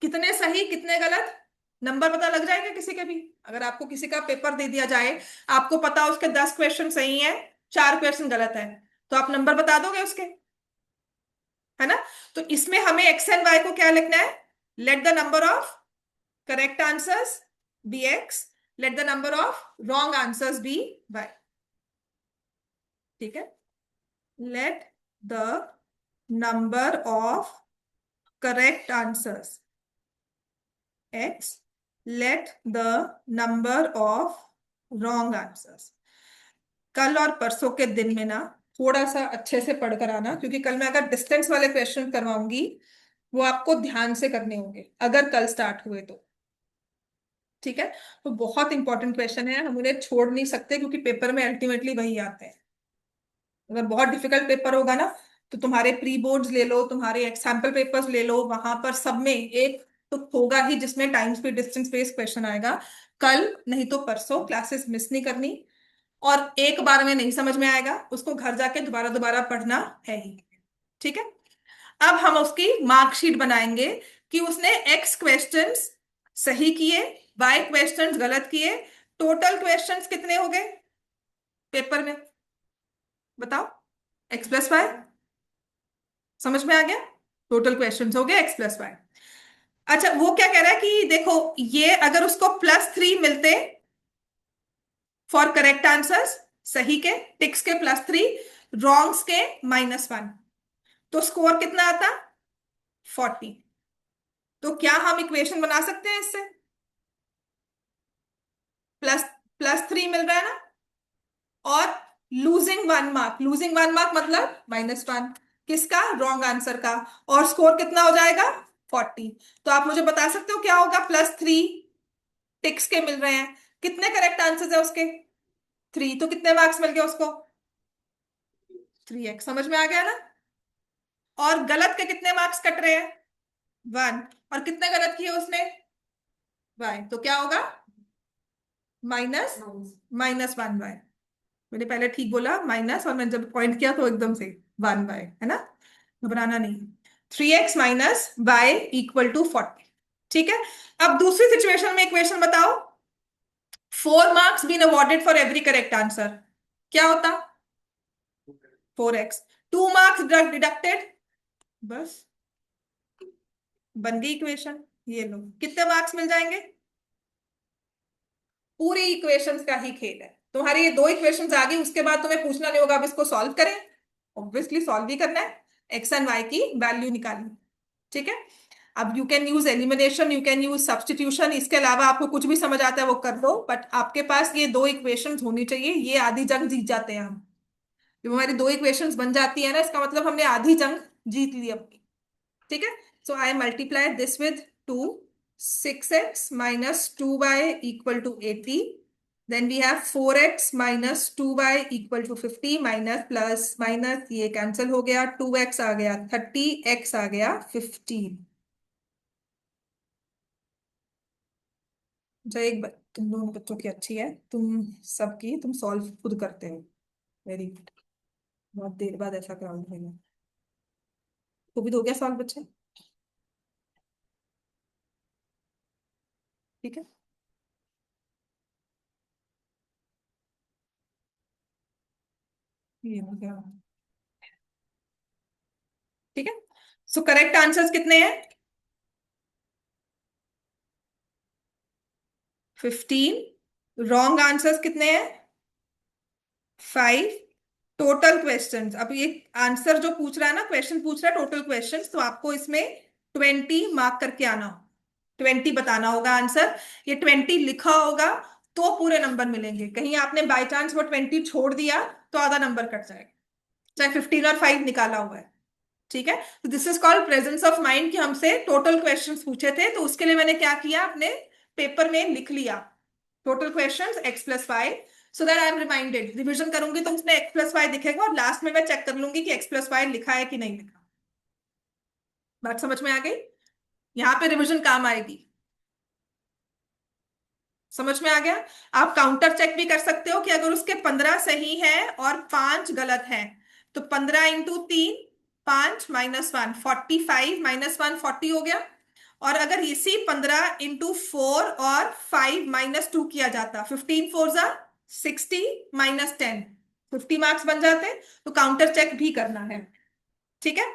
कितने सही कितने गलत, नंबर पता लग जाएगा किसी के भी। अगर आपको किसी का पेपर दे दिया जाए, आपको पता उसके 10 क्वेश्चन सही हैं, 4 क्वेश्चन गलत है, तो आप नंबर बता दोगे उसके, है ना? तो इसमें हमें एक्स एंड वाई को क्या लिखना है, let the number of correct answers be x, let the number of wrong answers be y. ठीक है, let the number of correct answers x, let the number of wrong answers। कल और परसों के दिन में ना थोड़ा सा अच्छे से पढ़कर आना, क्योंकि कल मैं अगर डिस्टेंस वाले क्वेश्चन करवाऊंगी, वो आपको ध्यान से करने होंगे अगर कल स्टार्ट हुए तो। ठीक है, तो बहुत इंपॉर्टेंट क्वेश्चन है, हम उन्हें छोड़ नहीं सकते, क्योंकि पेपर में अल्टीमेटली वही आते हैं। अगर बहुत डिफिकल्ट पेपर होगा ना, तो तुम्हारे प्री बोर्ड्स ले लो, तुम्हारे एग्जाम्पल पेपर्स ले लो, वहां पर सब में एक तो होगा ही जिसमें time speed distance based question आएगा। कल नहीं तो परसों क्लासेस मिस नहीं करनी, और एक बार में नहीं समझ में आएगा, उसको घर जाके दोबारा दोबारा पढ़ना है ही। ठीक है। अब हम उसकी मार्कशीट बनाएंगे कि उसने एक्स क्वेश्चंस सही किए, वाई क्वेश्चंस गलत किए। टोटल क्वेश्चंस कितने हो गए पेपर में, बताओ। एक्स प्लस वाई, समझ में आ गया। टोटल क्वेश्चंस हो गए एक्स प्लस वाई। अच्छा, वो क्या कह रहा है कि देखो, ये अगर उसको +3 मिलते फॉर करेक्ट आंसर्स, सही के टिक्स के +3, रॉन्ग्स के -1, तो स्कोर कितना आता? 40। तो क्या हम इक्वेशन बना सकते हैं इससे? प्लस +3 मिल रहा है ना, और लूजिंग 1 मार्क मतलब -1, किसका? रॉन्ग आंसर का। और स्कोर कितना हो जाएगा? 40। तो आप मुझे बता सकते हो क्या होगा? +3 टिक्स के मिल रहे हैं, कितने करेक्ट आंसर है उसके? 3, तो कितने मार्क्स मिल गए उसको? 3x। समझ में आ गया ना। और गलत के कितने मार्क्स कट रहे हैं? 1। और कितने गलत किए उसने? y, तो क्या होगा? Minus -1y। मैंने पहले ठीक बोला माइनस, और मैंने जब पॉइंट किया तो एकदम से 1y, है ना। घबराना नहीं। 3x - y = 40। ठीक है। अब दूसरी सिचुएशन में इक्वेशन बताओ। 4 marks been awarded for every correct answer, क्या होता? 4x। 2 मार्क्स डिडक्टेड, बस बन गई इक्वेशन। ये लो, कितने मार्क्स मिल जाएंगे? पूरी इक्वेशंस का ही खेल है। तुम्हारी ये 2 इक्वेशंस आ गई, उसके बाद तुम्हें पूछना नहीं होगा अब इसको सॉल्व करें। ऑब्वियसली सॉल्व ही करना है, एक्स एंड वाई की वैल्यू निकालनी। ठीक है। अब you can use elimination, you can use substitution, इसके अलावा आपको कुछ भी समझ आता है वो कर दो, बट आपके पास ये 2 इक्वेशंस होनी चाहिए। ये आधी जंग जीत जाते हैं हम। जब हमारी 2 इक्वेशंस बन जाती है ना, इसका मतलब हमने आधी जंग जीत ली अपनी। ठीक है। सो आई multiply this with 2, 6x - 2y = 80। Then we have 4x - 2y = 50, minus plus minus ये कैंसिल हो गया, 2x आ गया 30, x आ गया 15। जो एक तुम दोनों बच्चों की अच्छी है, तुम सबकी तुम सॉल्व खुद करते हो। Very good. बहुत देर बाद ऐसा क्राउड है। वो भी हो गया सॉल्व बच्चे। ठीक है। ये हो गया। ठीक है। सो करेक्ट आंसर्स कितने हैं? 15। रॉन्ग आंसर्स कितने हैं? 5। टोटल क्वेश्चंस, अब ये आंसर जो पूछ रहा है ना, क्वेश्चन पूछ रहा है टोटल क्वेश्चंस, तो आपको इसमें 20 मार्क करके आना हो, 20 बताना होगा आंसर। ये 20 लिखा होगा तो पूरे नंबर मिलेंगे, कहीं आपने बाय चांस वो 20 छोड़ दिया तो आधा नंबर कट जाएगा, चाहे 15 और 5 निकाला हुआ है। ठीक है। तो this is called presence of mind, कि हमसे टोटल क्वेश्चंस पूछे थे, तो उसके लिए मैंने क्या किया, अपने पेपर में लिख लिया total questions x + y, so that I am reminded. Revision करूंगी तो उसमें x + y दिखेगा, और लास्ट में मैं चेक कर लूंगी कि x + y लिखा है कि नहीं लिखा। बात समझ में आ गई। यहाँ पे रिविजन काम आएगी। समझ में आ गया। आप काउंटर चेक भी कर सकते हो कि अगर उसके 15 सही है और 5 गलत है, तो 15 × 3, 5 - 1 45, -1 40 हो गया। और अगर इसी 15 × 4 और 5 -2 किया जाता, 15 4 = 60, -10, 50 मार्क्स बन जाते। तो काउंटर चेक भी करना है। ठीक है।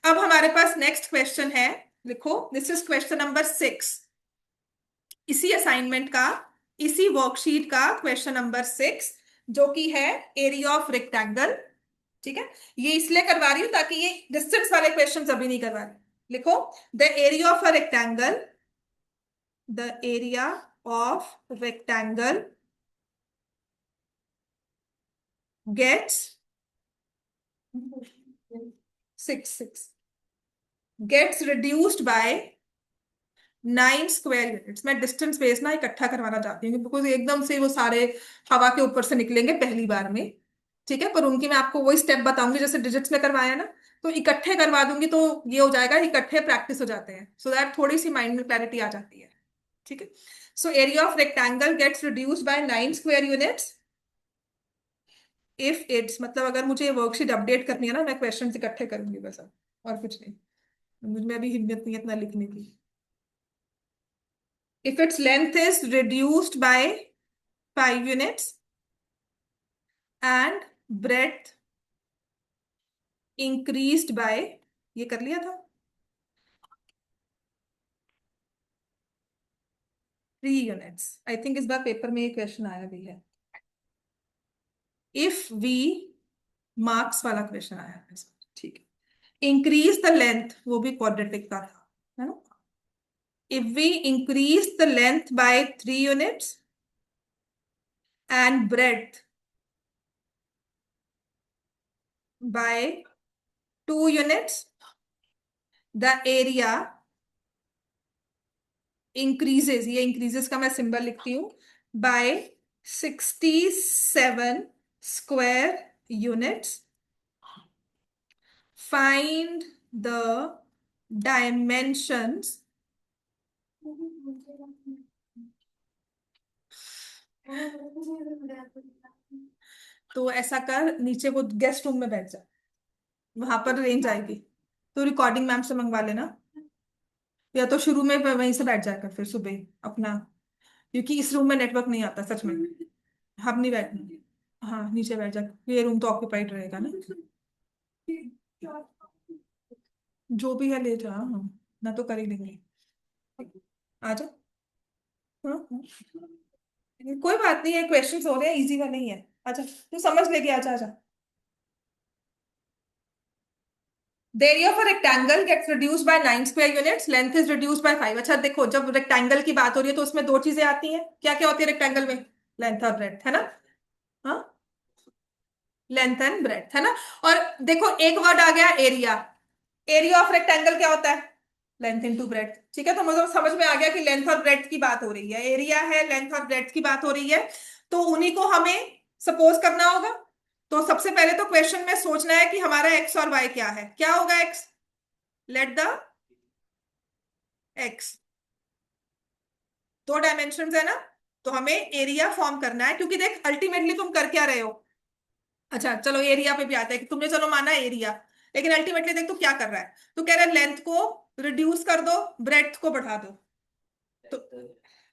अब हमारे पास नेक्स्ट क्वेश्चन है, लिखो, दिस इज क्वेश्चन नंबर 6, इसी असाइनमेंट का, इसी वर्कशीट का क्वेश्चन नंबर 6, जो कि है एरिया ऑफ रेक्टेंगल। ठीक है। ये इसलिए करवा रही हूं ताकि ये डिस्टेंस वाले क्वेश्चन अभी नहीं करवा रही। लिखो, the area of a rectangle, the area of rectangle gets 6 gets reduced by 9 square units. मैं डिस्टेंस बेस ना इकट्ठा करवाना चाहती हूँ, बिकॉज एकदम से वो सारे हवा के ऊपर से निकलेंगे पहली बार में। ठीक है। पर उनकी मैं आपको वही स्टेप बताऊंगी जैसे डिजिट्स में करवाया ना, तो इकट्ठे करवा दूंगी तो ये हो जाएगा, इकट्ठे प्रैक्टिस हो जाते हैं, सो दैट थोड़ी सी माइंड में क्लैरिटी आ जाती है। ठीक है। So area of rectangle gets reduced by 9 square units if it's मतलब अगर मुझे वर्कशीट अपडेट करनी है ना, मैं क्वेश्चन इकट्ठे करूंगी बस, अब और कुछ नहीं, मुझ में अभी हिम्मत नहीं है इतना लिखने की। If its length is reduced by 5 units and breadth increased by, ये कर लिया था, 3 यूनिट्स। आई थिंक इस बार पेपर में ये क्वेश्चन आया भी है। इफ वी, मार्क्स वाला क्वेश्चन आया है इस बार, ठीक है। इंक्रीज द लेंथ, वो भी क्वाड्रेटिक का था, है ना। If we increase the length by 3 units and breadth by 2 units, the area increases, ये इंक्रीजेस का मैं सिंबल लिखती हूं, बाय 67 square units. Find the dimensions, तो ऐसा कर, नीचे वो गेस्ट रूम में बैठ जा, वहां पर रेंज आएगी, तो रिकॉर्डिंग मैम से मंगवा लेना, या तो शुरू में वहीं से बैठ जाकर फिर सुबह अपना, क्योंकि इस रूम में नेटवर्क नहीं आता सच में। हम नहीं बैठना, हाँ नीचे बैठ जा, ये रूम तो ऑक्यूपाइड रहेगा ना। जो भी है ले जा, हाँ ना तो कर ही लेंगे। आ जा। हाँ हाँ। कोई बात नहीं है, क्वेश्चंस हो रहे हैं, इजी वाले नहीं है। अच्छा तू समझ लेके आजा आजा। The area of a rectangle gets reduced by 9 square units. Length is reduced by 5. अच्छा देखो, जब रेक्टेंगल की बात हो रही है तो उसमें दो चीजें आती हैं, क्या क्या होती है रेक्टेंगल में? लेंथ और ब्रेड्थ, है ना। हाँ, लेंथ एंड ब्रेड्थ, है ना। और देखो एक वर्ड आ गया एरिया। एरिया ऑफ रेक्टेंगल क्या होता है? लेंथ इनटू ब्रेड्थ, ठीक है। तो मुझे समझ में आ गया कि लेंथ और ब्रेड्थ की बात हो रही है, एरिया है, लेंथ और ब्रेड्थ की बात हो रही है, तो उन्हीं को हमें सपोज करना होगा। तो सबसे पहले तो क्वेश्चन में सोचना है कि हमारा एक्स और वाई क्या है, क्या होगा x? Let the x, 2 dimension है ना, तो हमें एरिया फॉर्म करना है, क्योंकि देख अल्टीमेटली तुम कर क्या रहे हो। अच्छा चलो एरिया पे भी आता है कि तुमने चलो माना एरिया, लेकिन अल्टीमेटली देख तू क्या कर रहा है, तू कह रहा है लेंथ को रिड्यूस कर दो, ब्रेड्थ को बढ़ा दो। तो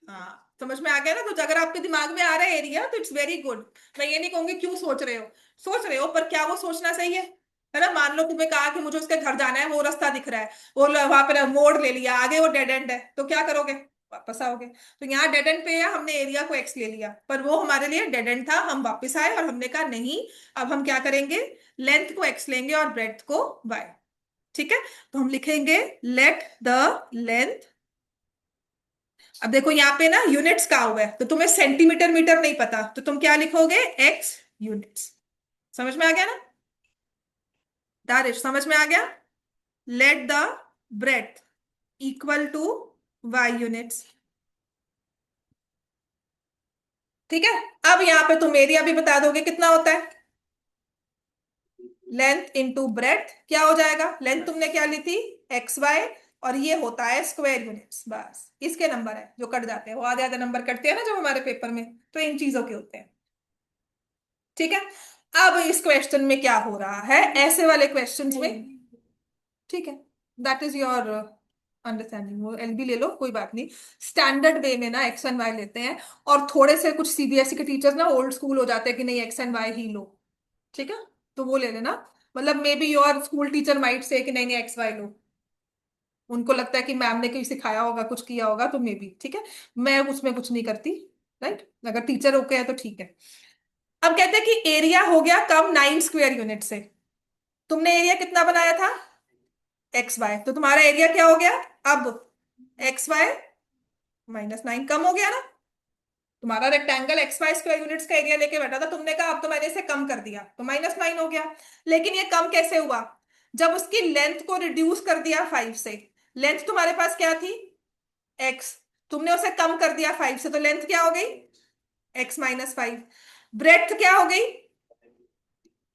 हाँ समझ में आ गया ना, तो अगर आपके दिमाग में आ रहा है एरिया तो इट्स वेरी गुड। मैं ये नहीं कहूंगी क्यों सोच रहे हो, सोच रहे हो, पर क्या वो सोचना सही है ना। मान लो तुम्हें कहा कि मुझे उसके घर जाना है, वो रास्ता दिख रहा है, वो वहां पर मोड़ ले लिया, आगे वो डेड एंड है, तो क्या करोगे? वापस आओगे। तो यहाँ डेड एंड पे है, हमने एरिया को एक्स ले लिया, पर वो हमारे लिए डेड एंड था, हम वापस आए और हमने कहा नहीं, अब हम क्या करेंगे, लेंथ को एक्स लेंगे और ब्रेड्थ को वाई। ठीक है, तो हम लिखेंगे लेट द लेंथ। अब देखो यहाँ पे ना यूनिट्स का हुआ है, तो तुम्हें सेंटीमीटर मीटर नहीं पता, तो तुम क्या लिखोगे? X units. समझ में आ गया ना? दारिश समझ में आ गया? Let the breadth equal to y units. ठीक है, अब यहाँ पे तुम एरिया भी बता दोगे कितना होता है। लेंथ इंटू ब्रेथ क्या हो जाएगा? लेंथ तुमने क्या ली थी? एक्स वाई, और ये होता है स्क्वायर यूनिट्स। बस इसके नंबर है जो कट जाते हैं, वो आधे आधे नंबर कटते हैं ना जब हमारे पेपर में, तो इन चीजों के होते हैं। ठीक है, अब इस क्वेश्चन में क्या हो रहा है, ऐसे वाले क्वेश्चंस में, ठीक है, दैट इज योर अंडरस्टैंडिंग, वो एलबी ले लो कोई बात नहीं। स्टैंडर्ड वे में ना एक्स एंड वाई लेते हैं, और थोड़े से कुछ सीबीएसई के टीचर्स ना ओल्ड स्कूल हो जाते हैं कि नहीं एक्स एंड वाई ही लो। ठीक है, तो वो ले लेना। मतलब may be your school teacher might say कि नहीं नहीं एक्स वाई लो, उनको लगता है कि मैम ने कहीं सिखाया होगा, कुछ किया होगा, तो मे बी, ठीक है, मैं उसमें कुछ नहीं करती। राइट, अगर टीचर ओके है तो ठीक है। अब कहते हैं कि एरिया हो गया कम 9 स्क्वायर यूनिट से। तुमने एरिया कितना बनाया था? एक्स वाई, तो तुम्हारा एरिया क्या हो गया? अब एक्स वाई -9 कम हो गया ना। तुम्हारा rectangle x y square units का एरिया लेके बैठा था, तुमने कहा अब तो मैंने इसे कम कर दिया, तो -9 हो गया। लेकिन ये कम कैसे हुआ? जब उसकी लेंथ को रिड्यूस कर दिया 5 से। लेंथ तुम्हारे पास क्या थी? एक्स, तुमने उसे कम कर दिया 5 से, तो लेंथ क्या हो गई? x-5। ब्रेड्थ क्या हो गई?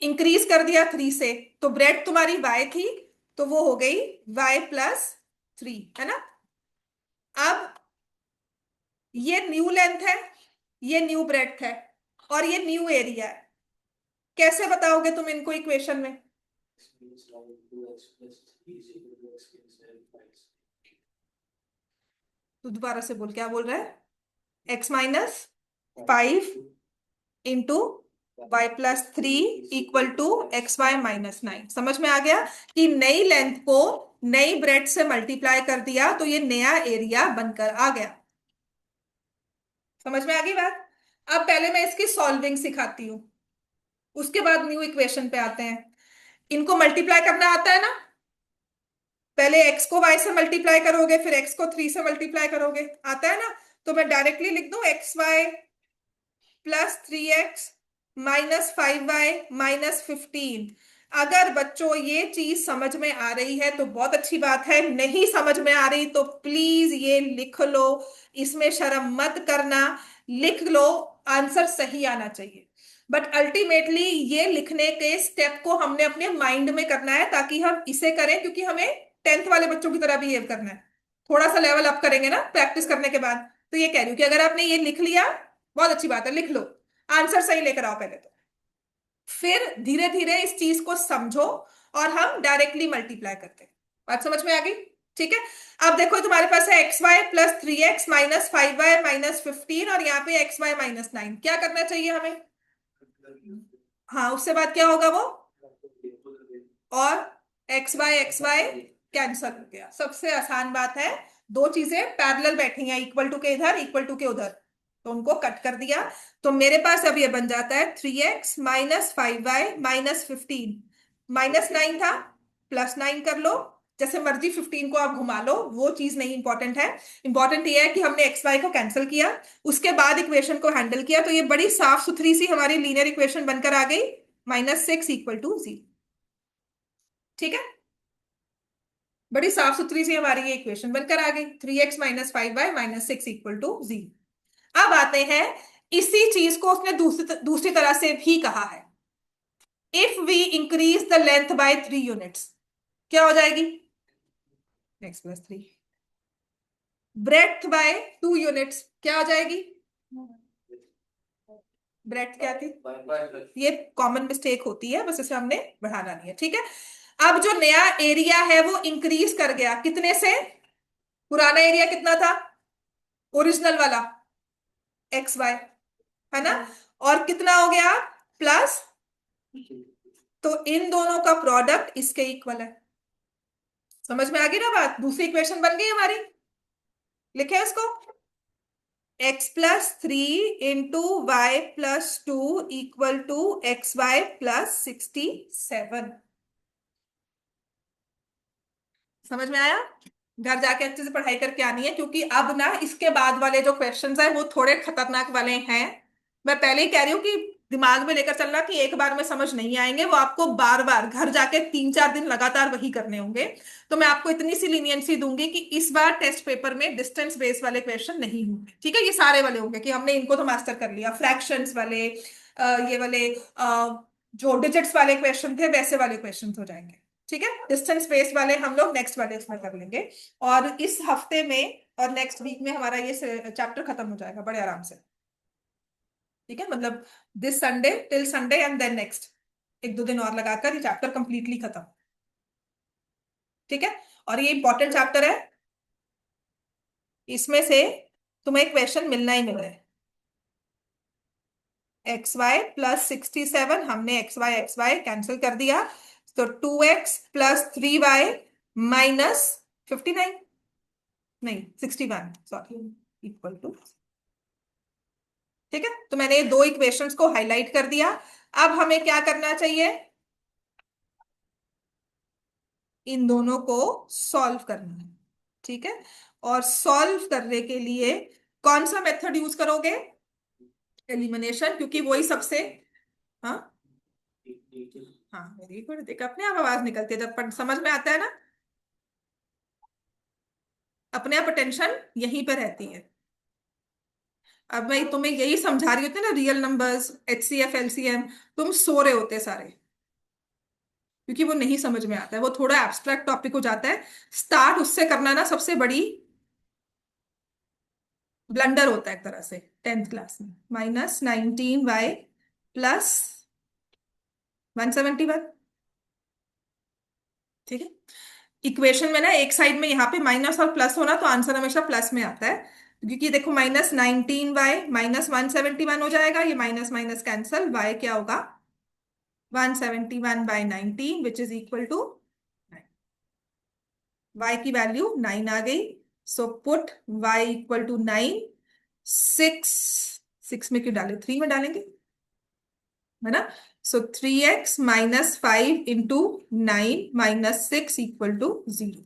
इंक्रीज कर दिया 3 से, तो ब्रेड तुम्हारी y थी, तो वो हो गई y+3, है ना। अब ये न्यू लेंथ है, ये न्यू ब्रेड्थ है, और ये न्यू एरिया है। कैसे बताओगे तुम इनको इक्वेशन में? तू दोबारा से बोल, क्या बोल रहा है? x-5 into y+3 equal to xy-9। समझ में आ गया कि नई लेंथ को नई ब्रेड से मल्टीप्लाई कर दिया तो ये नया एरिया बनकर आ गया। समझ में आ गई बात? अब पहले मैं इसकी सॉल्विंग सिखाती हूँ, उसके बाद न्यू इक्वेशन पे आते हैं। इनको मल्टीप्लाई करना आता है ना? पहले x को y से मल्टीप्लाई करोगे, फिर x को 3 से मल्टीप्लाई करोगे, आता है ना? तो मैं डायरेक्टली लिख दूं xy+3x -5y-15। अगर बच्चों ये चीज समझ में आ रही है तो बहुत अच्छी बात है, नहीं समझ में आ रही तो प्लीज ये लिख लो, इसमें शर्म मत करना, लिख लो। आंसर सही आना चाहिए, बट अल्टीमेटली ये लिखने के स्टेप को हमने अपने माइंड में करना है ताकि हम इसे करें, क्योंकि हमें 10th वाले बच्चों की तरह बिहेव करना है। थोड़ा सा लेवल अप करेंगे ना प्रैक्टिस करने के बाद। तो ये कह रही हूँ कि अगर आपने ये लिख लिया, बहुत अच्छी बात है, लिख लो, आंसर सही लेकर आओ पहले तो, फिर धीरे धीरे इस चीज को समझो और हम डायरेक्टली मल्टीप्लाई करते हैं। बात समझ में आ गई? ठीक है। अब देखो तुम्हारे पास है xy+3x -5y-15 और यहाँ पे xy-9। क्या करना चाहिए हमें? हाँ, उससे बाद क्या होगा वो? और एक्स वाई कैंसल हो गया। सबसे आसान बात है, दो चीजें पैरेलल बैठी हैं, इक्वल टू के इधर, इक्वल टू के उधर, तो उनको कट कर दिया। तो मेरे पास अब ये बन जाता है 3x -5y-15। -9 था, +9 कर लो, जैसे मर्जी 15 को आप घुमा लो, वो चीज नहीं इंपॉर्टेंट है। इंपॉर्टेंट ये है कि हमने एक्स वाई को कैंसिल किया, उसके बाद इक्वेशन को हैंडल किया, तो ये बड़ी साफ सुथरी सी हमारी लीनियर इक्वेशन बनकर आ गई, -6 = 0। ठीक है, बड़ी साफ सुथरी सी हमारी ये इक्वेशन बनकर आ गई, 3x -5y-6 = 0। अब आते हैं, इसी चीज को उसने दूसरी तरह से भी कहा है, if we increase the length by 3 units, क्या हो जाएगी? x+3। ब्रेड्थ बाय 2 यूनिट्स, क्या हो जाएगी? ब्रेड्थ क्या थी? ये कॉमन मिस्टेक होती है, बस इसे हमने बढ़ाना नहीं है। ठीक है, अब जो नया एरिया है वो इंक्रीज कर गया, कितने से? पुराना एरिया कितना था? ओरिजिनल वाला XY, है ना? और कितना हो गया? प्लस। तो इन दोनों का प्रोडक्ट इसके इक्वल है। समझ में आ गई ना बात? दूसरी इक्वेशन बन गई हमारी, लिखे इसको, x+3 × y+2 = xy+67। समझ में आया? घर जाके अच्छे से पढ़ाई करके आनी है, क्योंकि अब ना इसके बाद वाले जो क्वेश्चंस हैं वो थोड़े खतरनाक वाले हैं। मैं पहले ही कह रही हूँ कि दिमाग में लेकर चलना कि एक बार में समझ नहीं आएंगे, वो आपको बार बार घर जाके 3-4 दिन लगातार वही करने होंगे। तो मैं आपको इतनी सी लीनियंसी दूंगी कि इस बार टेस्ट पेपर में डिस्टेंस बेस वाले क्वेश्चन नहीं होंगे। ठीक है, ये सारे वाले होंगे कि हमने इनको तो मास्टर कर लिया, फ्रैक्शंस वाले, ये वाले, जो डिजिट्स वाले क्वेश्चन थे वैसे वाले क्वेश्चन हो जाएंगे। ठीक है, डिस्टेंस स्पेस वाले हम लोग नेक्स्ट वाले इसमें कर लेंगे, और इस हफ्ते में और नेक्स्ट वीक में हमारा ये चैप्टर खत्म हो जाएगा बड़े आराम से। ठीक है, मतलब this Sunday till Sunday and then next 1-2 दिन और लगाकर ये चैप्टर कंप्लीटली खत्म। ठीक है, और ये इंपॉर्टेंट चैप्टर है, इसमें से तुम्हें क्वेश्चन मिलना ही मिलना है। xy+67, हमने xy कैंसिल कर दिया, तो 2x+3y-59, नहीं 61, सॉरी, = ठीक है, तो मैंने ये दो इक्वेशंस को हाईलाइट कर दिया। अब हमें क्या करना चाहिए? इन दोनों को सॉल्व करना है। ठीक है, और सॉल्व करने के लिए कौन सा मेथड यूज करोगे? एलिमिनेशन, क्योंकि वही सबसे, हाँ हाँ, वेरी गुड, देख अपने आप आवाज निकलती है जब समझ में आता है ना, अपने आप अटेंशन यहीं पर रहती है। अब मैं तुम्हें यही समझा रही होती ना, रियल नंबर्स, HCF LCM, तुम सो रहे होते सारे, क्योंकि वो नहीं समझ में आता है, वो थोड़ा एब्स्ट्रैक्ट टॉपिक हो जाता है। स्टार्ट उससे करना ना सबसे बड़ी ब्लंडर होता है एक तरह से 10th क्लास में। -19y+, 171। ठीक है। इक्वेशन में ना एक साइड में यहाँ पे माइनस और प्लस होना, तो आंसर हमेशा प्लस में आता है। क्योंकि देखो -19 y -171 हो जाएगा, ये माइनस माइनस कैंसल, y क्या होगा, 171/19 which is equal to, y की वैल्यू 9 आ गई। So put y equal to 9। 6, 6 में क्यों डाले, 3 में डालेंगे, है ना। सो 3x - 5 × 9 - 6 = 0।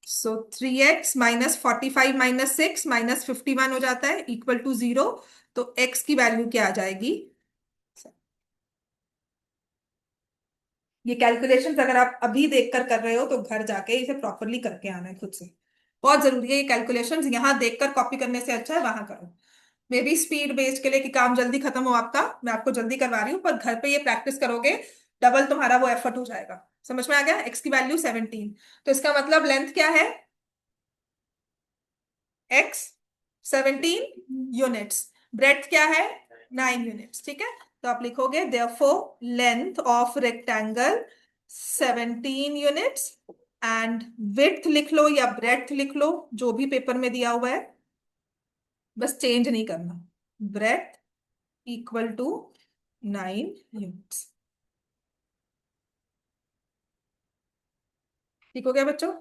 सो 3x - 45 - 6 - 51 हो जाता है इक्वल टू 0। तो x की वैल्यू क्या आ जाएगी। ये कैलकुलेशंस अगर आप अभी देखकर कर रहे हो तो घर जाके इसे प्रॉपरली करके आना है खुद से। बहुत जरूरी है ये कैलकुलेशंस, यहाँ देखकर कॉपी करने से अच्छा है वहां करो। मे बी स्पीड बेस्ड के लिए कि काम जल्दी खत्म हो आपका, मैं आपको जल्दी करवा रही हूँ, पर घर पे ये प्रैक्टिस करोगे, डबल तुम्हारा वो एफर्ट हो जाएगा। समझ में आ गया। एक्स की वैल्यू 17, तो इसका मतलब लेंथ क्या है, एक्स 17 यूनिट्स, ब्रेड्थ क्या है 9 यूनिट्स। ठीक है। तो आप लिखोगे therefore length of rectangle 17 units, and width लिख लो या ब्रेड्थ लिख लो, जो भी पेपर में दिया हुआ है, बस चेंज नहीं करना। Breadth equal to 9 units. ठीक हो गया बच्चों।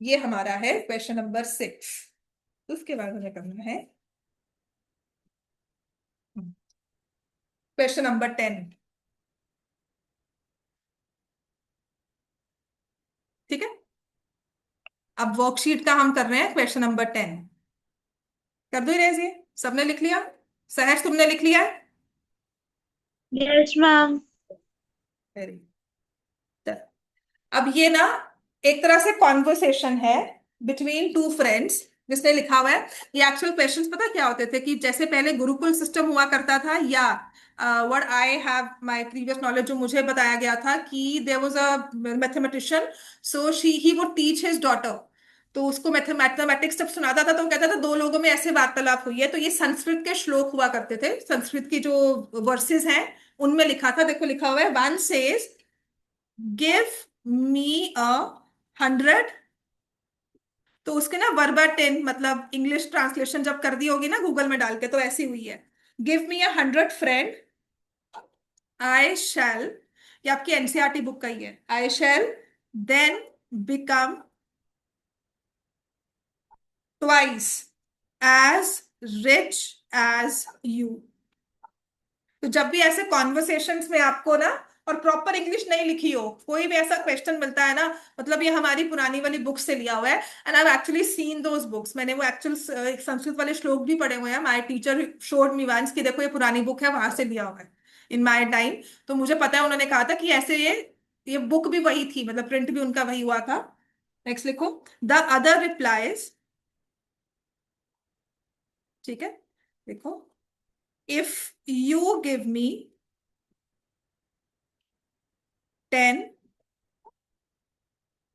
ये हमारा है क्वेश्चन नंबर 6। उसके बाद हमें करना है क्वेश्चन नंबर 10। ठीक है। अब वर्कशीट का हम कर रहे हैं क्वेश्चन नंबर 10। कर दो इरेज ये, सबने लिख लिया, सहज तुमने लिख लिया है। Yes ma'am. वेरी, अब ये ना एक तरह से कॉन्वर्सेशन है बिटवीन टू फ्रेंड्स, जिसने लिखा हुआ है। ये एक्चुअल क्वेश्चंस पता क्या होते थे, कि जैसे पहले गुरुकुल सिस्टम हुआ करता था, या what I have my previous knowledge, जो मुझे बताया गया था कि there was a mathematician, so she he would teach his daughter. तो उसको मैथमेटिक्स जब सुनाता था तो वो कहता था दो लोगों में ऐसे वार्तालाप हुई है। तो ये संस्कृत के श्लोक हुआ करते थे, संस्कृत की जो वर्सेस हैं उनमें लिखा था। देखो लिखा हुआ है, वन सेज गिव मी अ 100। तो उसके ना वर्बाटिम मतलब इंग्लिश ट्रांसलेशन जब कर दी होगी ना गूगल में डाल के, तो ऐसी हुई है, गिव मी अ 100 फ्रेंड, आई शैल, ये आपकी एनसीईआरटी बुक का ही है, I shall then become twice as rich as you. तो जब भी ऐसे कॉन्वर्सेशंस में आपको ना, और प्रॉपर इंग्लिश नहीं लिखी हो, कोई भी ऐसा क्वेश्चन मिलता है ना, मतलब ये हमारी पुरानी वाली बुक से लिया हुआ है, and I have actually seen those books, मैंने वो एक्चुअल संस्कृत वाले श्लोक भी पढ़े हुए हैं। My teacher showed me once कि देखो ये पुरानी बुक है, वहां से लिया हुआ है इन माय टाइम। तो मुझे पता है, उन्होंने कहा था कि ऐसे ये बुक भी वही थी, मतलब प्रिंट भी उनका वही हुआ था। नेक्स्ट लिखो, द अदर रिप्लाइज। ठीक है। देखो, if you give me 10,